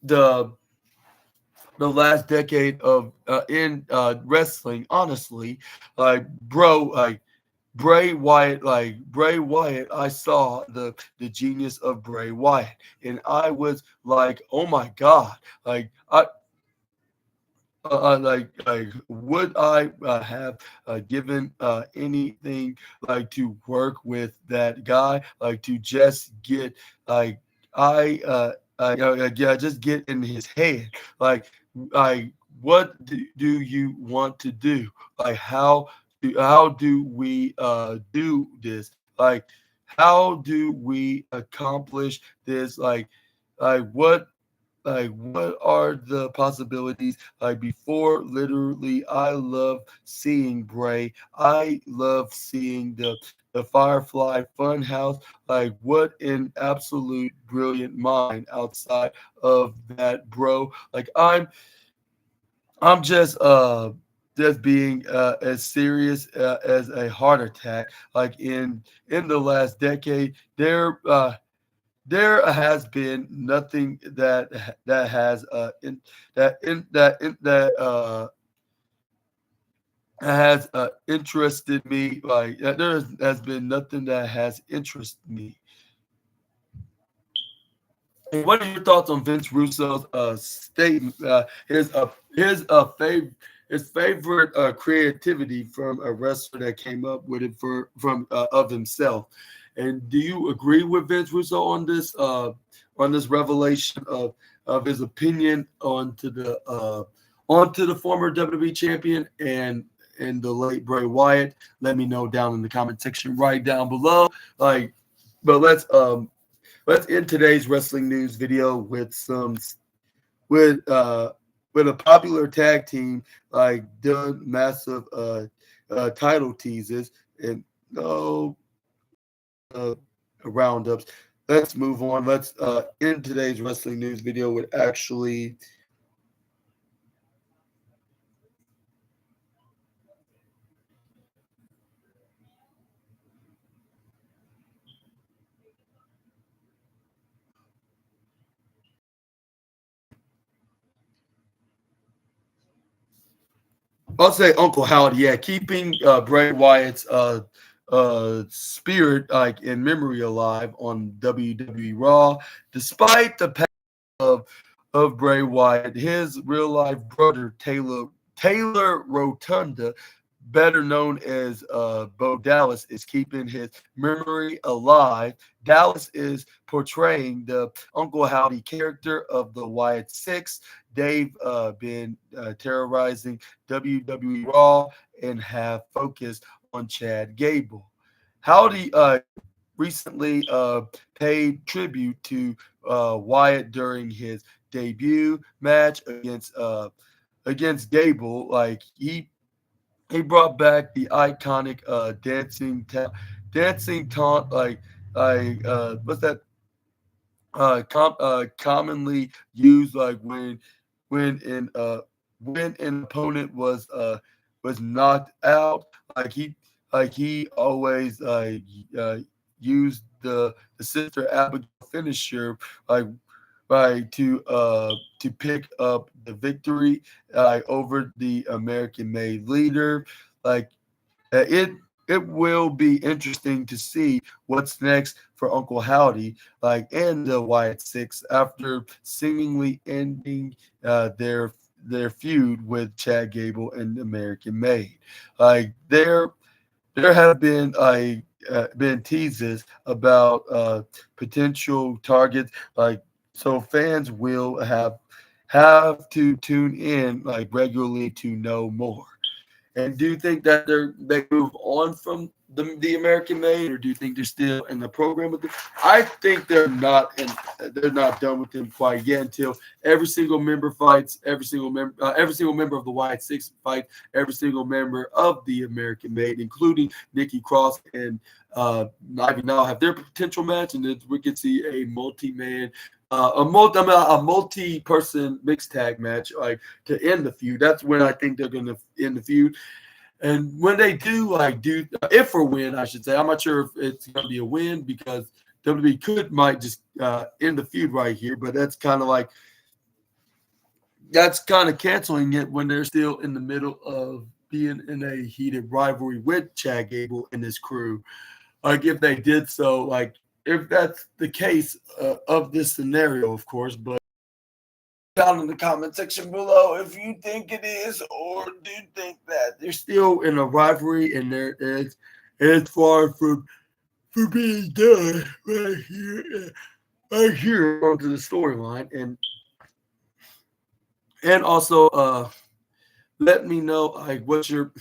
the the last decade of in wrestling, honestly, bro, Bray Wyatt, I saw the genius of Bray Wyatt, and I was like, oh my god, would I have given anything to work with that guy, to just get like yeah, just get in his head, like like what do you want to do, how do we do this, how do we accomplish this, what are the possibilities? Before literally, I love seeing Bray. I love seeing the Firefly Funhouse. What an absolute brilliant mind outside of that, bro. I'm just being as serious as a heart attack. In the last decade, there has been nothing that has that has interested me. Has been nothing that has interested me. And what are your thoughts on Vince Russo's statement? His favorite creativity from a wrestler that came up with it from of himself. And do you agree with Vince Russo on this revelation of his opinion onto the former WWE champion and the late Bray Wyatt? Let me know down in the comment section right down below. But let's end today's wrestling news video with uh with a popular tag team done massive title teases and no roundups. Let's move on. Let's end today's wrestling news video with actually. I'll say Uncle Howdy, yeah, keeping Bray Wyatt's spirit in memory alive on WWE Raw, despite the passing of Bray Wyatt. His real life brother Taylor Rotunda, better known as Bo Dallas, is keeping his memory alive. Dallas is portraying the Uncle Howdy character of the Wyatt Six. They've been terrorizing WWE Raw and have focused on Chad Gable. Howdy recently paid tribute to Wyatt during his debut match against Gable. He brought back the iconic dancing taunt what's that commonly used when an uh when an opponent was knocked out, he always uh used the Sister Abigail finisher like right, to pick up the victory over the American-made leader. Like it it will be interesting to see what's next for Uncle Howdy, like and the Wyatt Six after seemingly ending their feud with Chad Gable and American Made. Like there have been been teases about potential targets, like so fans will have to tune in like regularly to know more. And do you think that they move on from the American made, or do you think they're still in the program with them? I think they're not done with them quite yet until every single member fights, every single member of the Wyatt Six fight, every single member of the American made, including Nikki Cross and Ivy now have their potential match, and then we can see a multi-man. A multi-person mixed tag match, like to end the feud. That's when I think they're going to end the feud. And when they do, if or win, I should say, I'm not sure if it's going to be a win because WWE might just end the feud right here, but that's kind of canceling it when they're still in the middle of being in a heated rivalry with Chad Gable and his crew. Like if they did so, like if that's the case of this scenario, of course, but down in the comment section below if you think it is or do you think that they're still in a rivalry and it's far from being done right here onto the storyline. And also let me know like what's your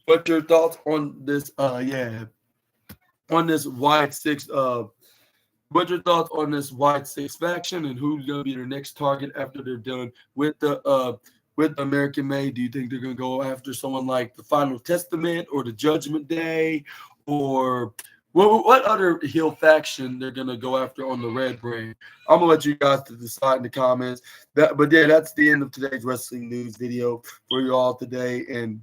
thoughts on this on this Wyatt Six what's your thoughts on this Wyatt Six faction and who's going to be their next target after they're done with the American Made? Do you think they're going to go after someone like the Final Testament or the Judgment Day, or what other heel faction they're going to go after on the Red brand? I'm gonna let you guys to decide in the comments. But yeah, that's the end of today's wrestling news video for you all today. And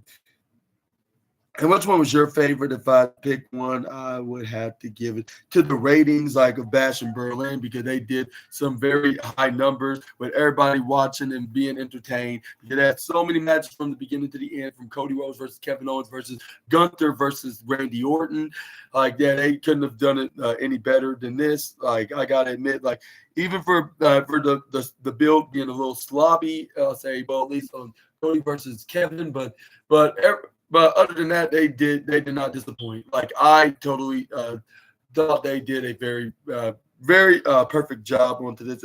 which one was your favorite? If I pick one, I would have to give it to the ratings like of Bash and Berlin because they did some very high numbers with everybody watching and being entertained. They had so many matches from the beginning to the end, from Cody Rhodes versus Kevin Owens versus Gunther versus Randy Orton. Like, yeah, they couldn't have done it any better than this. Like, I gotta admit, like even for the build being a little sloppy, I'll say, well, at least on Cody versus Kevin, but other than that, they did not disappoint. Like I totally thought they did a very perfect job onto this.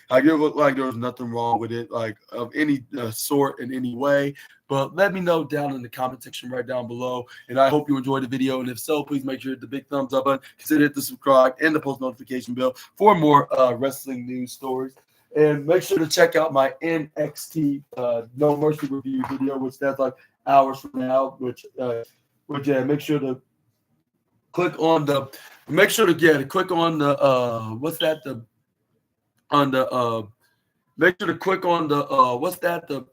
Like it looked like there was nothing wrong with it, like of any sort in any way. But let me know down in the comment section right down below. And I hope you enjoyed the video. And if so, please make sure to hit the big thumbs up button, consider hit the subscribe and the post notification bell for more wrestling news stories. And make sure to check out my NXT No Mercy review video, which that's like hours from now. Which yeah, make sure to click on the click on the what's that the on the make sure to click on the what's that the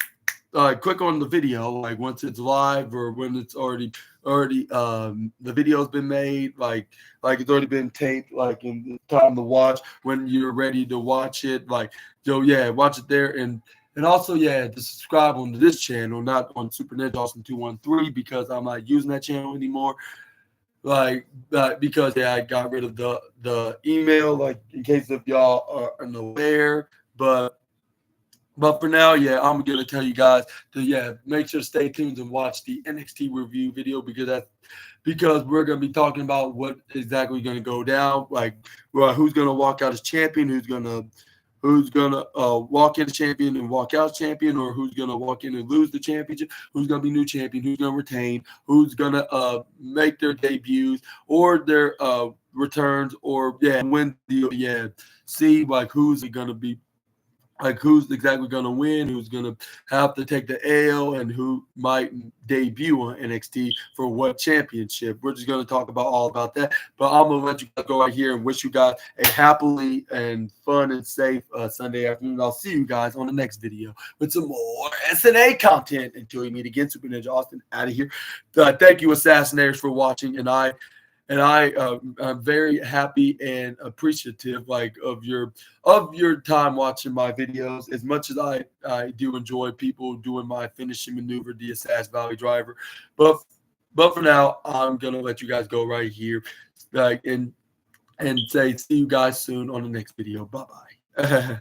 click on the video like once it's live or when it's already the video's been made, like it's already been taped, like in time to watch when you're ready to watch it. Like, so yeah, watch it there. And also, yeah, to subscribe on this channel, not on Super Ninja Austin 213 because I'm not using that channel anymore. Like because yeah, I got rid of the email, like in case if y'all are unaware. But for now, yeah, I'm gonna tell you guys to make sure to stay tuned and watch the NXT review video because we're gonna be talking about what exactly gonna go down, like who's gonna walk out as champion, who's gonna walk in as champion and walk out as champion, or who's gonna walk in and lose the championship, who's gonna be new champion, who's gonna retain, who's gonna make their debuts or their returns, or win the see like who's it gonna be. Like who's exactly going to win, who's going to have to take the L, and who might debut on NXT for what championship. We're just going to talk about all about that. But I'm going to let you guys go right here and wish you guys a happily and fun and safe Sunday afternoon. I'll see you guys on the next video with some more SNA content. Until we meet again, Super Ninja Austin out of here. Thank you, Assassinators, for watching, and I and I'm very happy and appreciative of your time watching my videos. As much as I do enjoy people doing my finishing maneuver, the Assassin Valley Driver, but but for now, I'm gonna let you guys go right here, and say see you guys soon on the next video. Bye bye.